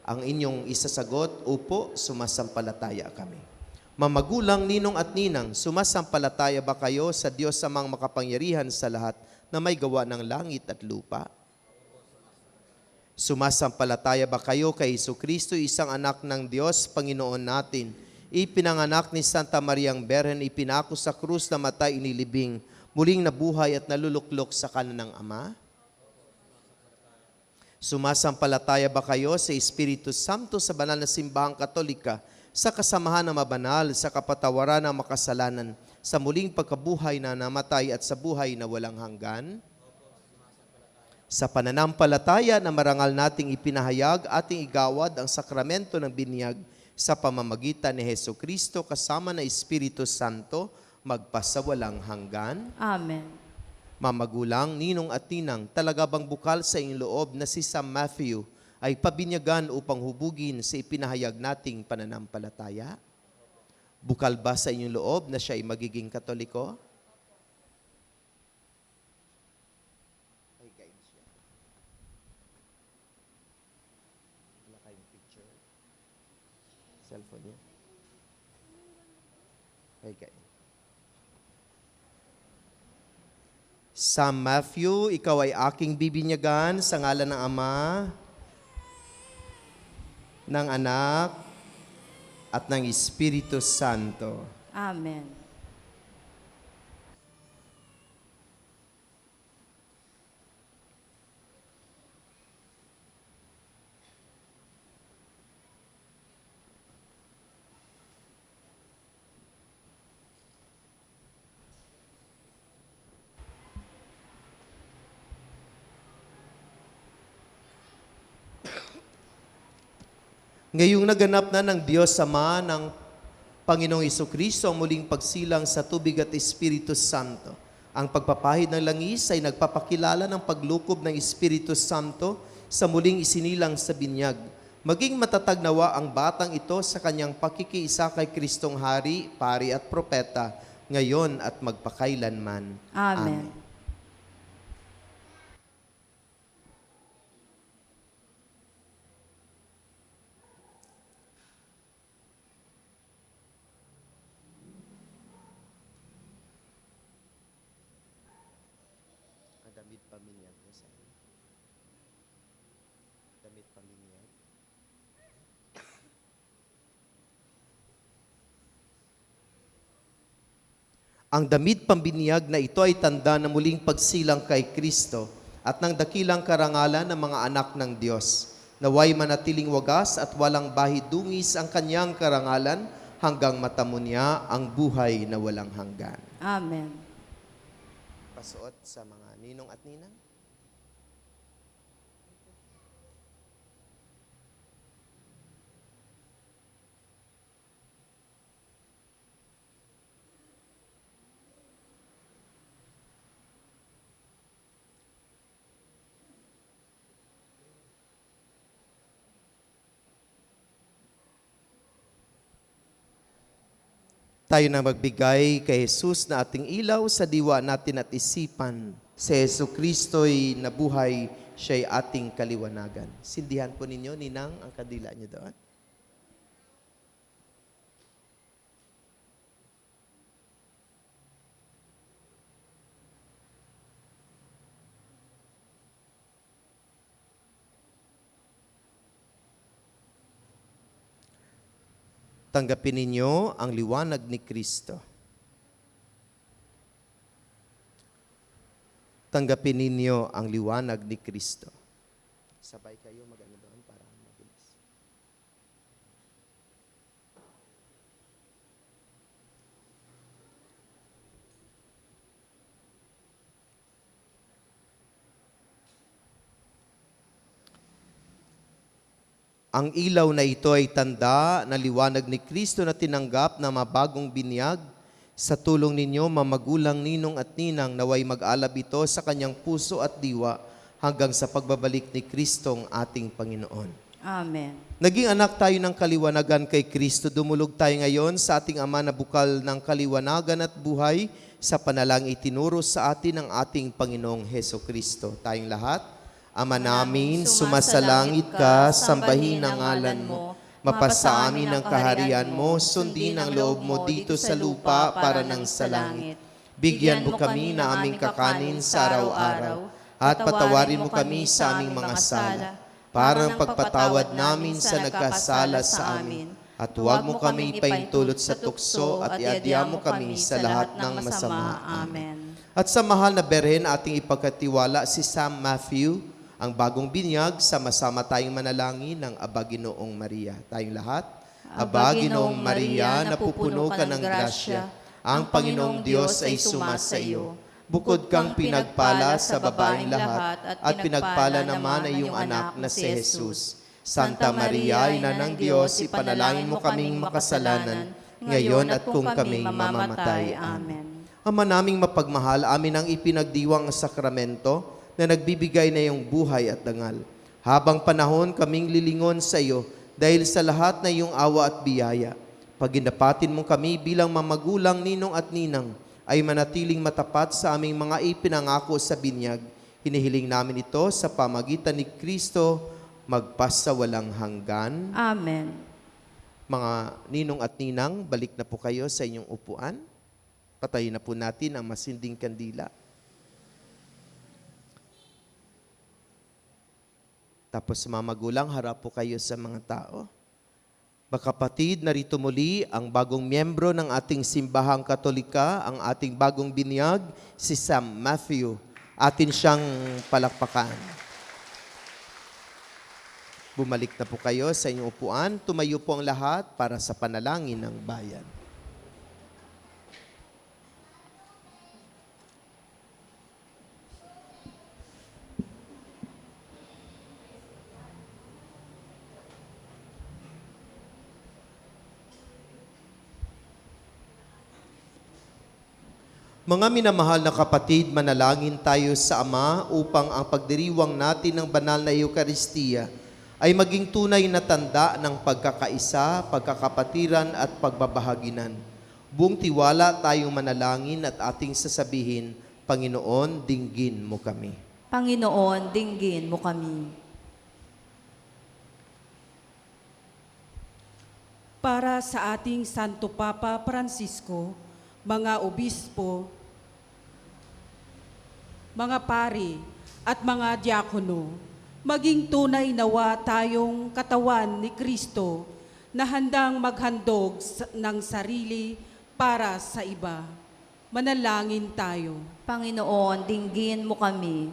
Ang inyong isasagot, upo, sumasampalataya kami. Mamagulang, ninong at ninang, sumasampalataya ba kayo sa Diyos Amang makapangyarihan sa lahat na may gawa ng langit at lupa? Sumasampalataya ba kayo kay Jesucristo, isang anak ng Diyos, Panginoon natin, ipinanganak ni Santa Mariang Berhen, ipinako sa krus na matay inilibing, muling nabuhay at naluluklok sa kanan ng Ama? Sumasampalataya ba kayo sa Espiritu Santo sa banal na simbahang Katolika, sa kasamahan ng mabanal, sa kapatawaran ng makasalanan, sa muling pagkabuhay na namatay at sa buhay na walang hanggan? Sa pananampalataya na marangal nating ipinahayag, ating igawad ang sakramento ng binyag sa pamamagitan ni Hesu Kristo kasama ng Espiritu Santo, magpasawalang hanggan. Amen. Mamagulang, ninong at ninang, talaga bang bukal sa inyong loob na si San Matthew ay pabinyagan upang hubugin sa ipinahayag nating pananampalataya? Bukal ba sa inyong loob na siya ay magiging Katoliko? cellphone niya. Okay. Sam Matthew, ikaw ay aking bibinyagan sa ngalan ng Ama, ng Anak, at ng Espiritu Santo. Amen. Ngayong naganap na ng Diyos Ama ng Panginoong Jesucristo ang muling pagsilang sa tubig at Espiritu Santo. Ang pagpapahid ng langis ay nagpapakilala ng paglukob ng Espiritu Santo sa muling isinilang sa binyag. Maging matatag nawa ang batang ito sa kanyang pakikiisa kay Kristong Hari, Pari at Propeta, ngayon at magpakailanman. Amen. Damit paminyag mo sa damit paminyag. Ang damit pambinyag na ito ay tanda na muling pagsilang kay Kristo at ng dakilang karangalan ng mga anak ng Diyos. Naway manatiling wagas at walang bahidungis ang kanyang karangalan hanggang matamo niya ang buhay na walang hanggan. Amen. Pasuot sa mga ninong at ninang. Tayo na magbigay kay Jesus na ating ilaw sa diwa natin at isipan. Si Jesucristo'y nabuhay, siya'y ating kaliwanagan. Sindihan po ninyo, ninang, ang kadila niyo doon. Tanggapin ninyo ang liwanag ni Kristo. Tanggapin ninyo ang liwanag ni Kristo. Sabay kayo mag-ano doon para mabilis. Ang ilaw na ito ay tanda na liwanag ni Kristo na tinanggap na mabagong binyag. Sa tulong ninyo, mamagulang, ninong at ninang, naway mag-alab ito sa kanyang puso at diwa hanggang sa pagbabalik ni Kristong ating Panginoon. Amen. Naging anak tayo ng kaliwanagan kay Kristo. Dumulog tayo ngayon sa ating Ama na bukal ng kaliwanagan at buhay sa panalang itinuro sa atin ng ating Panginoong Heso Kristo. Tayong lahat, Ama namin, sumasalangit ka, sambahin ang ngalan mo, mapasa amin ang kaharian mo, sundin ang loob mo dito sa lupa para ng sa langit. Bigyan mo kami na aming kakanin sa araw-araw, at patawarin mo kami sa aming mga sala, para ang pagpatawad namin sa nagkasala sa amin. At huwag mo kami paintulot sa tukso at iadya mo kami sa lahat ng masama. Amen. At sa mahal na Berhen ating ipagkatiwala si Sam Matthew, ang bagong binyag, sama-sama tayong manalangin ng Aba Ginoong Maria. Tayong lahat, Aba Ginoong Maria, napupuno ka ng grasya, ang Panginoong Diyos ay sumasa iyo. Bukod kang pinagpala sa babaeng lahat, at pinagpala naman ay iyong anak na si Jesus. Santa Maria, Ina ng Diyos, ipanalangin mo kaming makasalanan, ngayon at kung kami mamamatay. Amen. Ama naming mapagmahal, amin ang ipinagdiwang sakramento na nagbibigay na iyong buhay at dangal. Habang panahon kaming lilingon sa iyo dahil sa lahat na iyong awa at biyaya. Paginapatin mo kami bilang mamagulang, ninong at ninang ay manatiling matapat sa aming mga ipinangako sa binyag. Hinihiling namin ito sa pamagitan ni Kristo magpasawalang hanggan. Amen. Mga ninong at ninang, balik na po kayo sa inyong upuan. Patayin na po natin ang masinding kandila. Tapos mga magulang, harap po kayo sa mga tao. Mga kapatid, narito muli ang bagong miyembro ng ating simbahang Katolika, ang ating bagong binyag, si Sam Matthew. Atin siyang palakpakan. Bumalik na po kayo sa inyong upuan. Tumayo po ang lahat para sa panalangin ng bayan. Mga minamahal na kapatid, manalangin tayo sa Ama upang ang pagdiriwang natin ng banal na Eucharistia ay maging tunay na tanda ng pagkakaisa, pagkakapatiran at pagbabahaginan. Buong tiwala tayong manalangin at ating sasabihin, Panginoon, dinggin mo kami. Panginoon, dinggin mo kami. Para sa ating Santo Papa Francisco, mga obispo, mga pari at mga diakono, maging tunay nawa tayong katawan ni Kristo na handang maghandog ng sarili para sa iba. Manalangin tayo. Panginoon, dinggin mo kami.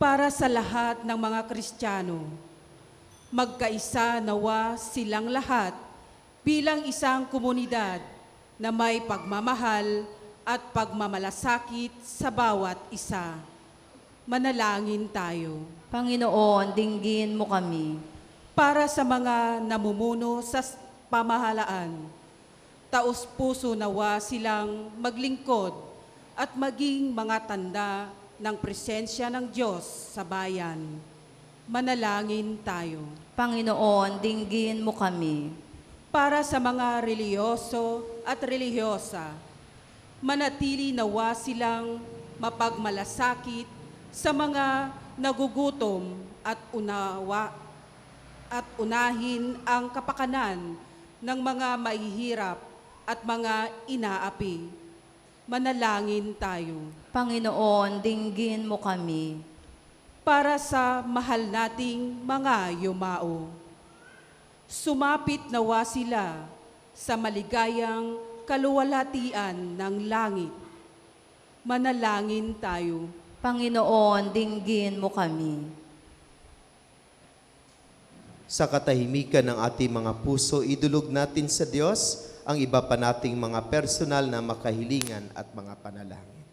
Para sa lahat ng mga Kristiyano, magkaisa nawa silang lahat bilang isang komunidad na may pagmamahal at pagmamalasakit sa bawat isa. Manalangin tayo. Panginoon, dinggin mo kami. Para sa mga namumuno sa pamahalaan, taos-puso nawa silang maglingkod at maging mga tanda ng presensya ng Diyos sa bayan. Manalangin tayo. Panginoon, dinggin mo kami. Para sa mga reliyoso at relihiyosa, manatili nawa silang mapagmalasakit sa mga nagugutom at unahin ang kapakanan ng mga mahihirap at mga inaapi. Manalangin tayo. Panginoon, dinggin mo kami. Para sa mahal nating mga yumao, sumapit nawa sila sa maligayang kaluwalhatian ng langit. Manalangin tayo. Panginoon, dinggin mo kami. Sa katahimikan ng ating mga puso, idulog natin sa Diyos ang iba pa nating mga personal na makahilingan at mga panalangin.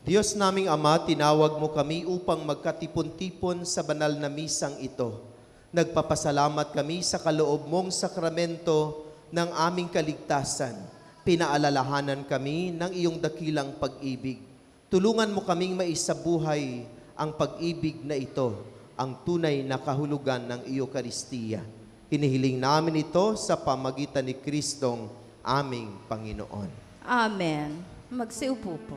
Diyos naming Ama, tinawag mo kami upang magkatipon-tipon sa banal na misang ito. Nagpapasalamat kami sa kaloob mong sakramento ng aming kaligtasan. Pinaalalahanan kami ng iyong dakilang pag-ibig. Tulungan mo kaming maisabuhay ang pag-ibig na ito, ang tunay na kahulugan ng Eucharistia. Hinihiling namin ito sa pamagitan ni Kristong aming Panginoon. Amen. Magsiupo po.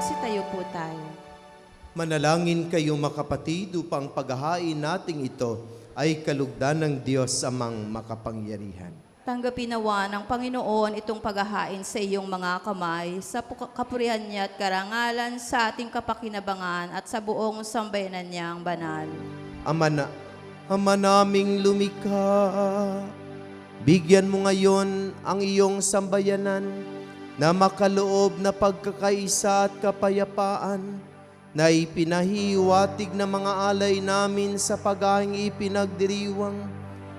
Magsitayo po tayo. Manalangin kayo makapatid upang paghahain nating ito ay kalugdan ng Diyos amang makapangyarihan. Tanggapin nawa ng Panginoon itong paghahain sa iyong mga kamay, sa kapurihan niya at karangalan sa ating kapakinabangan at sa buong sambayanan niyang banal. Ama naming lumikha, bigyan mo ngayon ang iyong sambayanan na makaloob na pagkakaisa at kapayapaan na ipinahiwatig na mga alay namin sa paghahaing ipinagdiriwang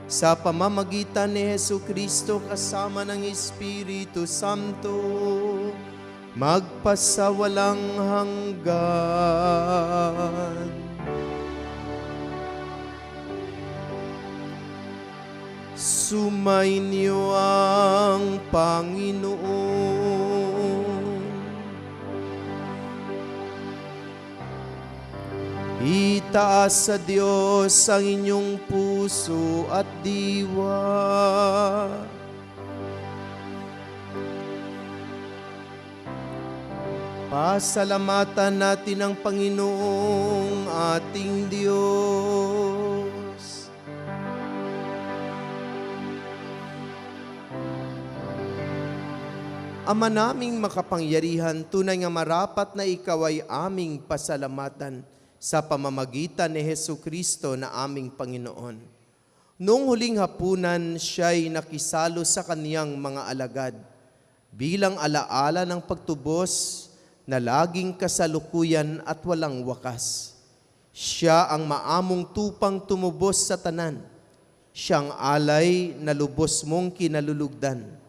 sa pamamagitan ni Jesucristo kasama ng Espiritu Santo, magpasawalang hanggan. Sumainyo ang Panginoon. Itaas sa Diyos ang inyong puso at diwa. Pasalamatan natin ang Panginoong ating Diyos. Ama naming makapangyarihan, tunay nga marapat na ikaw ay aming pasalamatan sa pamamagitan ni Jesucristo na aming Panginoon. Noong huling hapunan, siya'y nakisalo sa kaniyang mga alagad bilang alaala ng pagtubos na laging kasalukuyan at walang wakas. Siya ang maamong tupang tumubos sa tanan. Siyang alay na lubos mong kinalulugdan.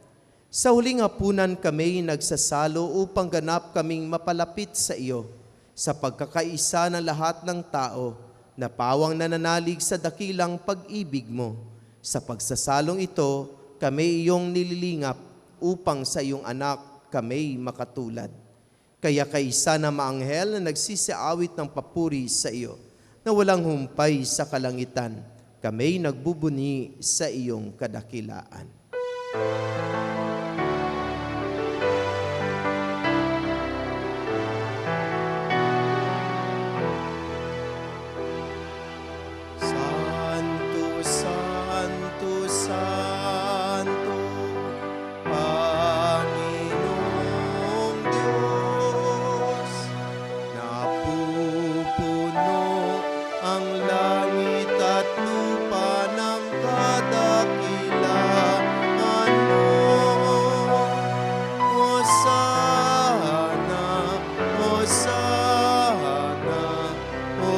Sa huling hapunan kami nagsasalo upang ganap kaming mapalapit sa iyo sa pagkakaisa ng lahat ng tao na pawang nananalig sa dakilang pag-ibig mo. Sa pagsasalong ito, kami iyong nililingap upang sa iyong anak kami makatulad. Kaya kaisa na maanghel na nagsisiawit ng papuri sa iyo, na walang humpay sa kalangitan, kami nagbubuni sa iyong kadakilaan.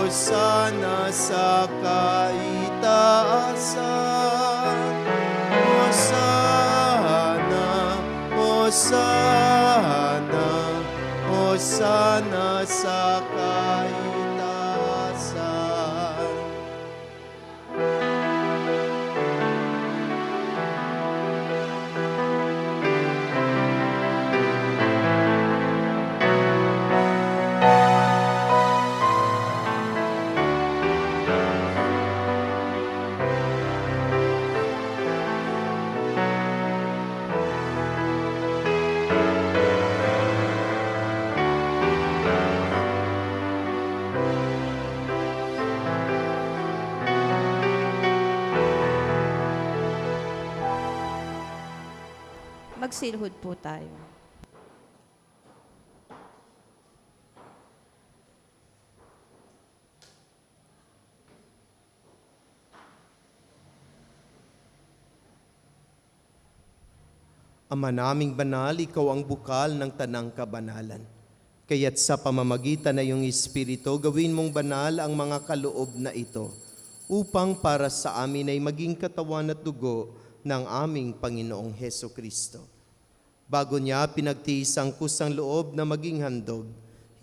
Hosana sa kaitaasan. Hosana, Hosana, Hosana sa kaitaasan. Magsilhod po tayo. Ama naming banal, ikaw ang bukal ng tanang kabanalan. Kaya't sa pamamagitan na iyong Espiritu, gawin mong banal ang mga kaloob na ito, upang para sa amin ay maging katawan at dugo ng aming Panginoong Hesukristo. Bago niya pinagtiis ang kusang loob na maging handog,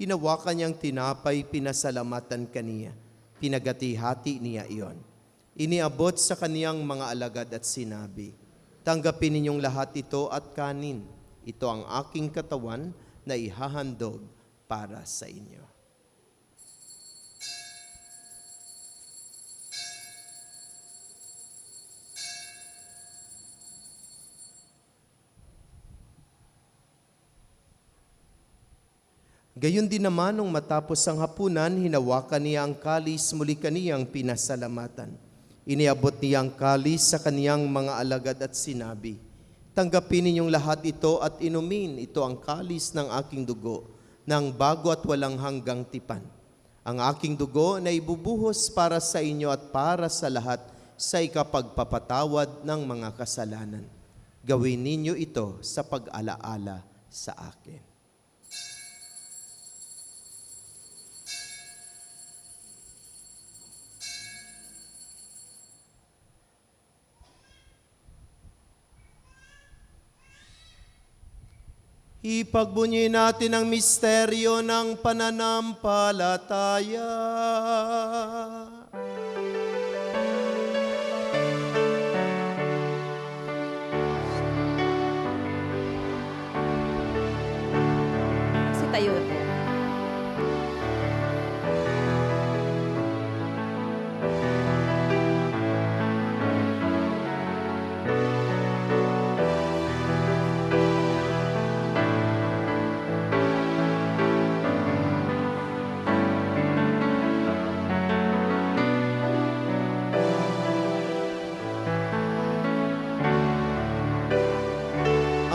hinawakan niyang tinapay, pinasalamatan kaniya, pinagati-hati niya iyon. Iniabot sa kaniyang mga alagad at sinabi, tanggapin ninyong lahat ito at kanin. Ito ang aking katawan na ihahandog para sa inyo. Gayon din naman nung matapos ang hapunan, hinawakan niya ang kalis, muli kaniyang pinasalamatan. Iniabot niya ang kalis sa kaniyang mga alagad at sinabi, "Tanggapin ninyong lahat ito at inumin, ito ang kalis ng aking dugo, ng bago at walang hanggang tipan. Ang aking dugo na ibubuhos para sa inyo at para sa lahat sa ikapagpapatawad ng mga kasalanan. Gawin ninyo ito sa pag-alaala sa akin." Ipagbunyi natin ang misteryo ng pananampalataya. Si tayo po.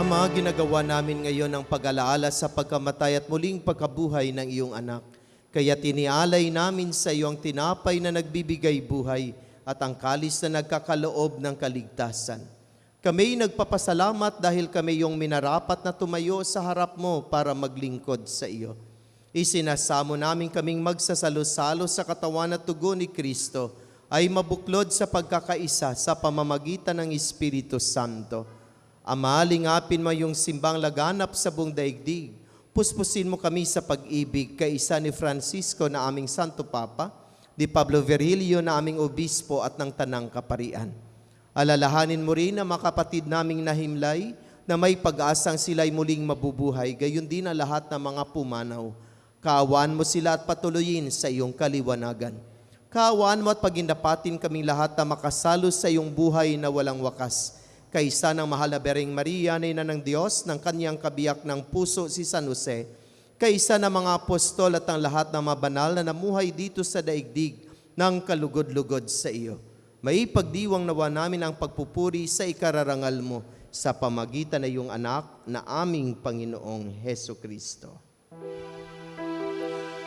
Ama, ginagawa namin ngayon ang pag-alaala sa pagkamatay at muling pagkabuhay ng iyong anak. Kaya tinialay namin sa iyo ang tinapay na nagbibigay buhay at ang kalis na nagkakaloob ng kaligtasan. Kami nagpapasalamat dahil kami yung minarapat na tumayo sa harap mo para maglingkod sa iyo. Isinasamo namin kaming magsasalo-salo sa katawan at tugo ni Kristo ay mabuklod sa pagkakaisa sa pamamagitan ng Espiritu Santo. Ama, lingapin mo yung simbang laganap sa buong daigdig. Puspusin mo kami sa pag-ibig kaisa ni Francisco na aming Santo Papa, ni Pablo Virgilio na aming Obispo at ng Tanang Kaparian. Alalahanin mo rin ang mga kapatid naming nahimlay na may pag-asang sila'y muling mabubuhay, gayon din ang lahat ng mga pumanaw. Kaawaan mo sila at patuloyin sa iyong kaliwanagan. Kaawaan mo at pagindapatin kaming lahat na makasalo sa iyong buhay na walang wakas. Kaisa ng mahal na Bereng Maria, na ina ng Diyos, ng kanyang kabiyak ng puso si San Jose, kaisa ng mga apostol at ang lahat ng mga banal na namuhay dito sa daigdig ng kalugod-lugod sa iyo. May pagdiwang nawa namin ang pagpupuri sa ikararangal mo sa pamagitan ng iyong anak na aming Panginoong Heso Kristo.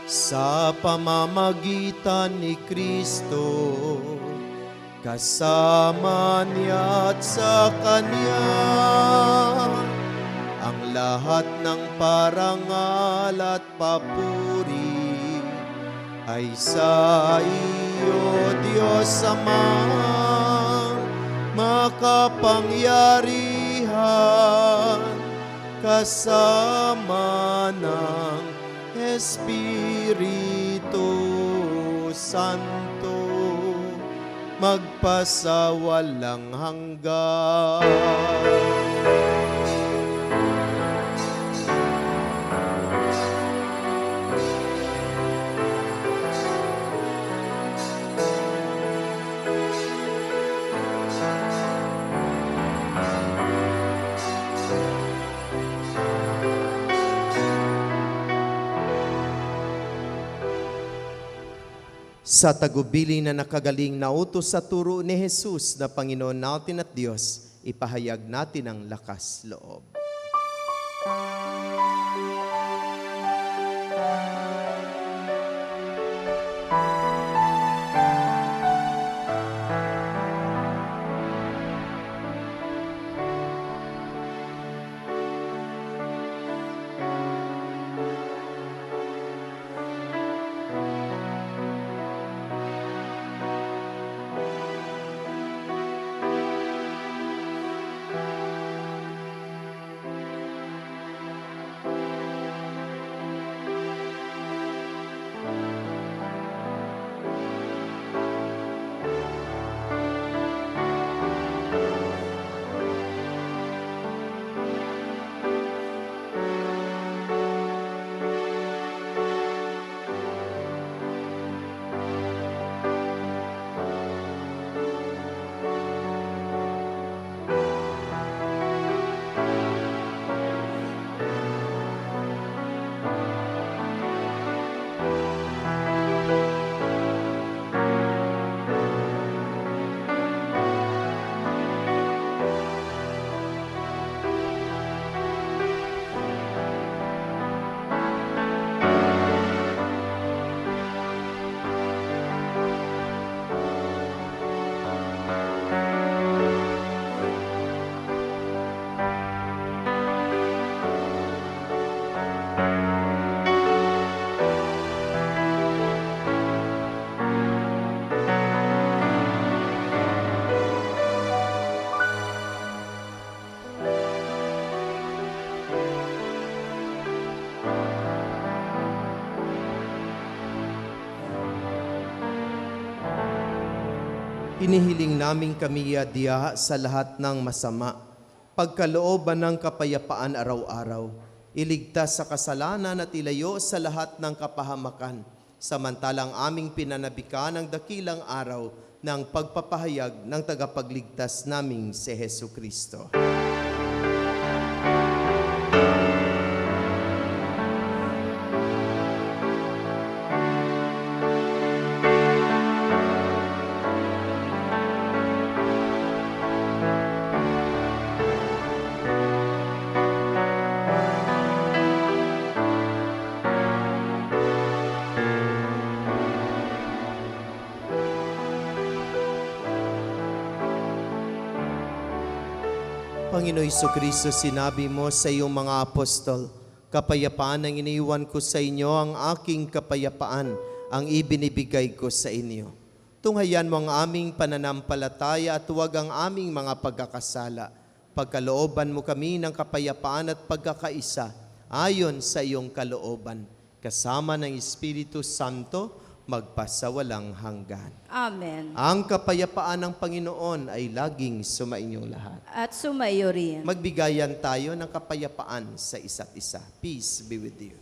Sa pamamagitan ni Kristo, kasama niya at sa Kanya, ang lahat ng parangal at papuri ay sa iyo, Diyos Amang makapangyarihan, kasama ng Espiritu Santo, magpasawalang hanggan. Sa tagubili na nakagaling na utos sa turo ni Jesus na Panginoon natin at Diyos, ipahayag natin ang lakas loob. Hinihiling namin kami diya sa lahat ng masama, pagkalooban ng kapayapaan araw-araw, iligtas sa kasalanan at ilayo sa lahat ng kapahamakan, samantalang aming pinanabikan ang dakilang araw ng pagpapahayag ng tagapagligtas naming si Hesu Kristo. Panginoon Jesucristo, sinabi mo sa iyong mga apostol, kapayapaan ang iniwan ko sa inyo, ang aking kapayapaan ang ibinibigay ko sa inyo. Tunghayan mo ang aming pananampalataya at huwag ang aming mga pagkakasala. Pagkalooban mo kami ng kapayapaan at pagkakaisa ayon sa iyong kalooban, kasama ng Espiritu Santo, magpasawalang hanggan. Amen. Ang kapayapaan ng Panginoon ay laging sumainyong lahat. At sumayo rin. Magbigayan tayo ng kapayapaan sa isa't isa. Peace be with you.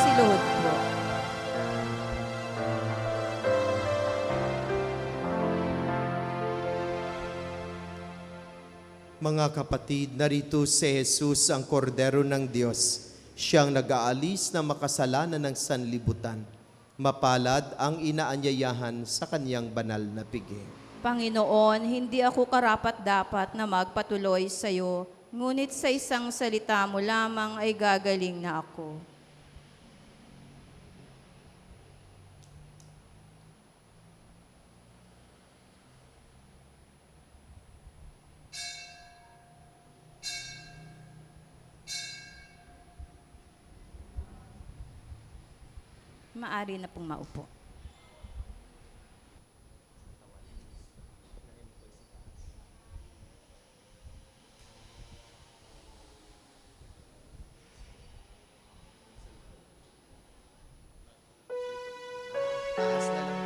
Siluhod po. Mga kapatid, narito si Jesus ang kordero ng Diyos. Siyang nag-aalis na makasalanan ng sanlibutan. Mapalad ang inaanyayahan sa kanyang banal na pigi. Panginoon, hindi ako karapat-dapat na magpatuloy sa iyo, ngunit sa isang salita mo lamang ay gagaling na ako. Maari na pong maupo. Taas na lang.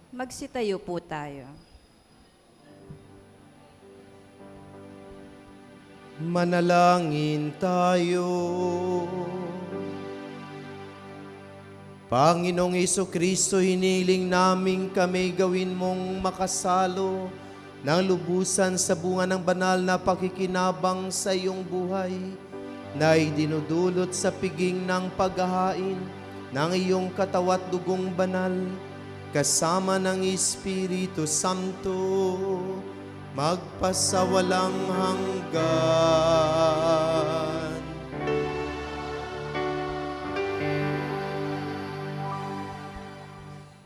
Magsitayo po tayo. Manalangin tayo. Panginoong Kristo, hiniling namin kami gawin mong makasalo ng lubusan sa bunga ng banal na pakikinabang sa iyong buhay na idinudulot sa piging ng paghahain ng iyong katawat dugong banal kasama ng Espiritu Santo magpasawalang hanggan.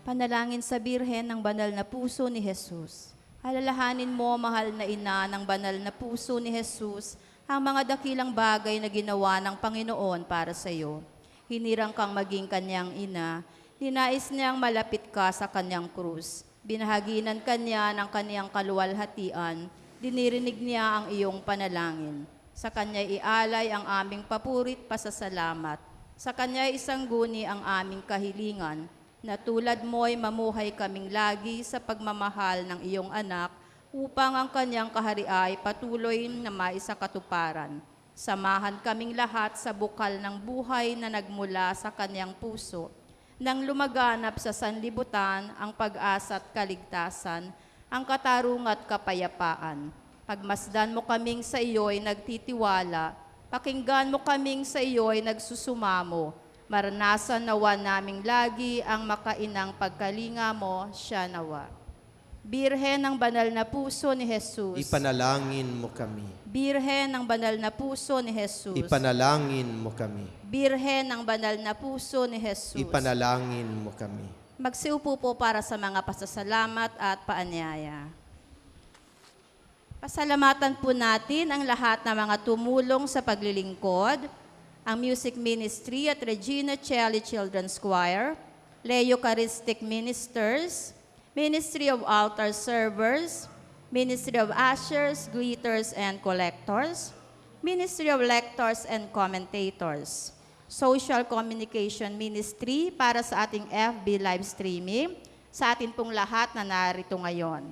Panalangin sa Birhen ng Banal na Puso ni Jesus. Alalahanin mo, mahal na ina ng banal na puso ni Jesus, ang mga dakilang bagay na ginawa ng Panginoon para sa iyo. Hinirang kang maging kanyang ina, ninais niyang malapit ka sa kanyang krus. Binahaginan kanya ng kanyang kaluwalhatian, dinirinig niya ang iyong panalangin. Sa kanya ialay ang aming papurit pasasalamat. Sa kanya isangguni ang aming kahilingan, na tulad mo'y mamuhay kaming lagi sa pagmamahal ng iyong anak upang ang kanyang kahariay patuloy na maisakatuparan. Samahan kaming lahat sa bukal ng buhay na nagmula sa kanyang puso, nang lumaganap sa sanlibutan ang pag-asa at kaligtasan, ang katarungan at kapayapaan. Pagmasdan mo kaming sa iyo'y nagtitiwala, pakinggan mo kaming sa iyo'y nagsusumamo, maranasan nawa naming lagi ang makainang pagkalinga mo, siya nawa. Birhen ng Banal na Puso ni Jesus. Ipanalangin mo kami. Birhen ng Banal na Puso ni Jesus. Ipanalangin mo kami. Birhen ng Banal na Puso ni Jesus. Ipanalangin mo kami. Magsiupo po para sa mga pasasalamat at paanyaya. Pasalamatan po natin ang lahat ng mga tumulong sa paglilingkod, ang Music Ministry at Regina Celli Children's Choir, Leo Eucharistic Ministers, Ministry of Altar Servers, Ministry of Ushers, Greeters, and Collectors, Ministry of Lectors and Commentators, Social Communication Ministry para sa ating FB live streaming, sa atin pong lahat na narito ngayon.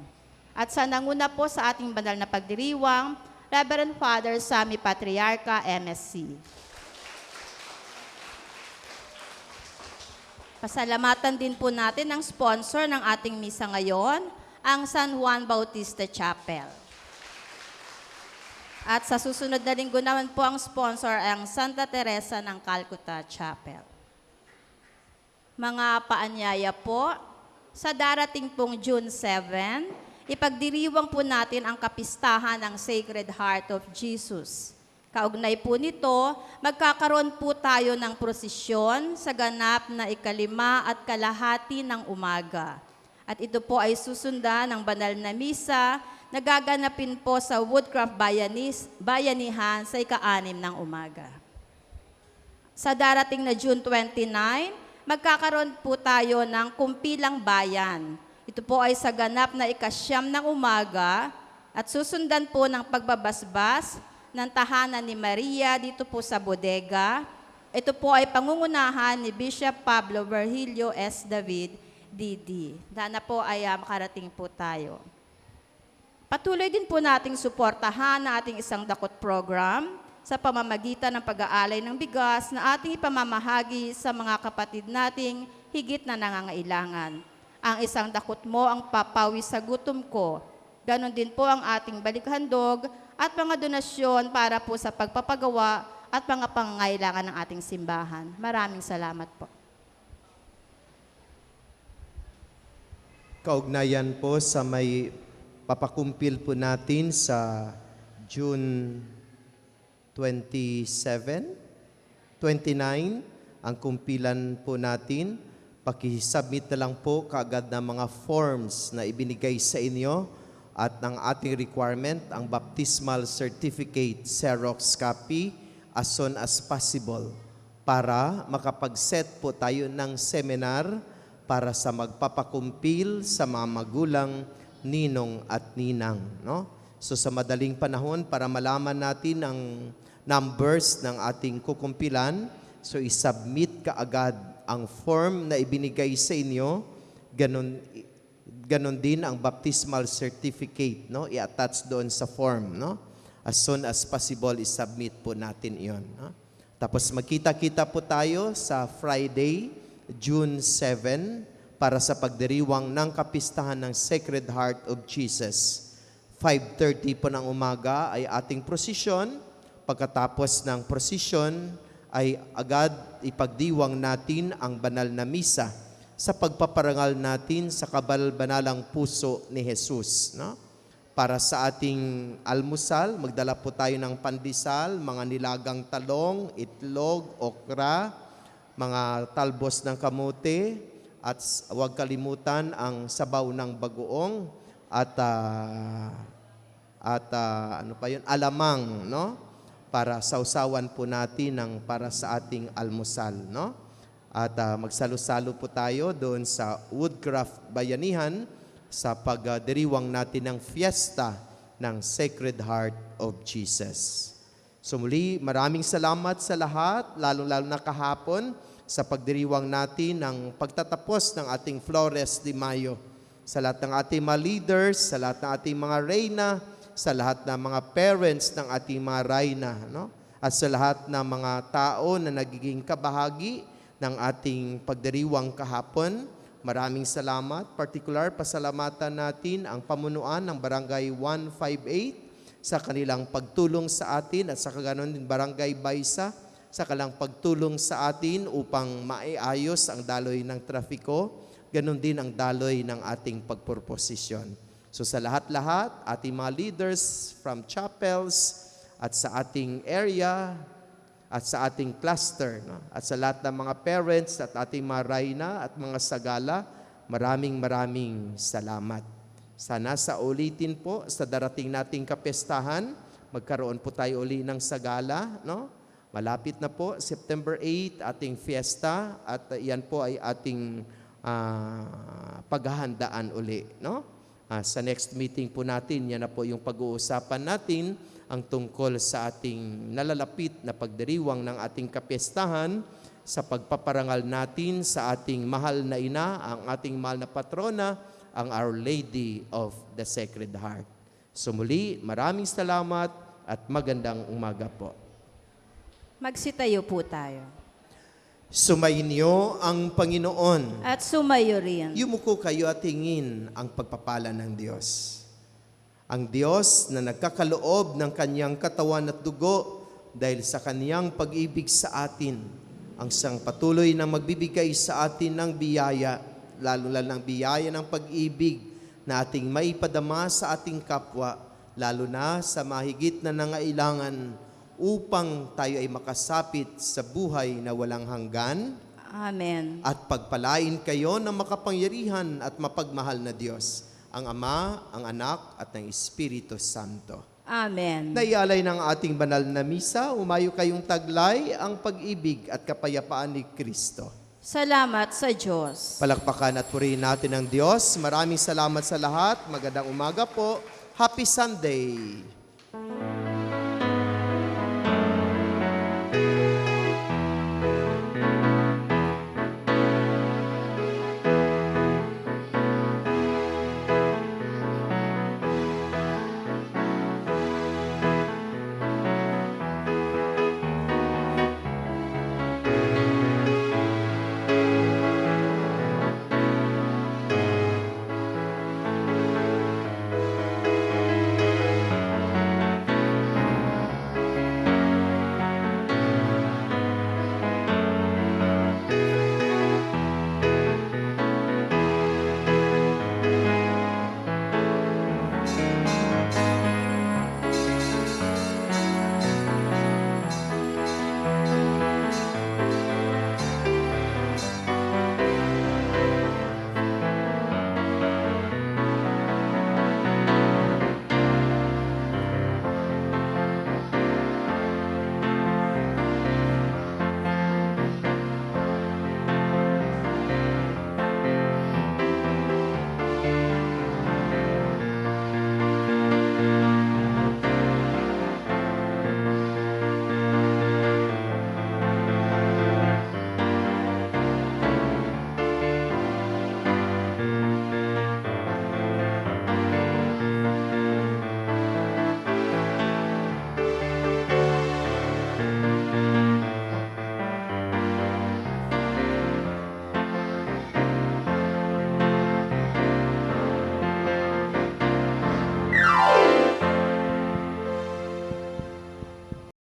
At sa nanguna po sa ating banal na pagdiriwang, Reverend Father Sammy Patriarca, MSc. Pasalamatan din po natin ang sponsor ng ating misa ngayon, ang San Juan Bautista Chapel. At sa susunod na linggo naman po ang sponsor ay ang Santa Teresa ng Calcutta Chapel. Mga paanyaya po, sa darating pong June 7, ipagdiriwang po natin ang kapistahan ng Sacred Heart of Jesus. Kaugnay po nito, magkakaroon po tayo ng prosesyon sa ganap na 5:30 ng umaga. At ito po ay susundan ng banal na misa na gaganapin po sa Woodcraft Bayanihan sa 6 ng umaga. Sa darating na June 29, magkakaroon po tayo ng kumpilang bayan. Ito po ay sa ganap na 9 ng umaga at susundan po ng pagbabasbas ng tahanan ni Maria dito po sa bodega. Ito po ay pangungunahan ni Bishop Pablo Virgilio S. David, DD. Sana po ay makarating po tayo. Patuloy din po nating suportahan ang ating isang dakot program sa pamamagitan ng pag-aalay ng bigas na ating ipamamahagi sa mga kapatid nating higit na nangangailangan. Ang isang dakot mo ang papawi sa gutom ko. Ganon din po ang ating balikhandog at mga donasyon para po sa pagpapagawa at mga pangangailangan ng ating simbahan. Maraming salamat po. Kaugnayan po sa may papakumpil po natin sa June 27, 29, ang kumpilan po natin. Pakisubmit na lang po kaagad ng mga forms na ibinigay sa inyo at ng ating requirement, ang baptismal certificate Xerox copy as soon as possible para makapag-set po tayo ng seminar para sa magpapakumpil sa mga magulang, ninong at ninang. No? So sa madaling panahon, para malaman natin ang numbers ng ating kukumpilan, so isubmit kaagad ang form na ibinigay sa inyo, ganun Ganon din ang baptismal certificate, no? I-attach doon sa form, no? As soon as possible, i-submit po natin iyon. No? Tapos magkita-kita po tayo sa Friday, June 7, para sa pagdiriwang ng kapistahan ng Sacred Heart of Jesus. 5:30 po ng umaga ay ating prosesyon. Pagkatapos ng prosesyon ay agad ipagdiwang natin ang banal na misa sa pagpaparangal natin sa kabal-banalang puso ni Jesus. No? Para sa ating almusal, magdala po tayo ng pandesal, mga nilagang talong, itlog, okra, mga talbos ng kamote, at huwag kalimutan ang sabaw ng bagoong at ano pa yun, alamang, no? Para sausawan po natin para sa ating almusal, no? At magsalo-salo po tayo doon sa Woodcraft Bayanihan sa pagdiriwang natin ng fiesta ng Sacred Heart of Jesus. So muli, maraming salamat sa lahat, lalo-lalo na kahapon, sa pagdiriwang natin ng pagtatapos ng ating Flores de Mayo. Sa lahat ng ating mga leaders, sa lahat ng ating mga reyna, sa lahat ng mga parents ng ating mga reyna, no? At sa lahat ng mga tao na nagiging kabahagi ng ating pagdiriwang kahapon, maraming salamat. Particular, pasalamatan natin ang pamunuan ng Barangay 158 sa kanilang pagtulong sa atin at sa kaganon din Barangay Baisa sa kanilang pagtulong sa atin upang maiayos ang daloy ng trafiko, ganon din ang daloy ng ating pagpurposisyon. So sa lahat-lahat, ating mga leaders from chapels at sa ating area at sa ating cluster, no? At sa lahat ng mga parents at ating mga reyna at mga sagala, maraming salamat. Sana sa ulitin po sa darating nating kapestahan, magkaroon po tayo uli ng sagala, no? Malapit na po, September 8, ating fiesta at iyan po ay ating paghahandaan uli, no? Sa next meeting po natin, yan na po yung pag-uusapan natin ang tungkol sa ating nalalapit na pagdiriwang ng ating kapestahan sa pagpaparangal natin sa ating mahal na ina, ang ating mahal na patrona, ang Our Lady of the Sacred Heart. So muli, maraming salamat at magandang umaga po. Magsitayo po tayo. Sumainyo ang Panginoon. At sumayo rin. Yumuko kayo at tingin ang pagpapala ng Diyos. Ang Diyos na nagkakaloob ng kanyang katawan at dugo dahil sa kanyang pag-ibig sa atin, ang siyang patuloy na magbibigay sa atin ng biyaya, lalo ng biyaya ng pag-ibig na ating maipadama sa ating kapwa, lalo na sa mahigit na nangailangan upang tayo ay makasapit sa buhay na walang hanggan. Amen. At pagpalain kayo ng makapangyarihan at mapagmahal na Diyos, ang Ama, ang Anak, at ng Espiritu Santo. Amen. Naialay ng ating banal na misa, umayo kayong taglay ang pag-ibig at kapayapaan ni Kristo. Salamat sa Diyos. Palakpakan at purihin natin ang Diyos. Maraming salamat sa lahat. Magandang umaga po. Happy Sunday!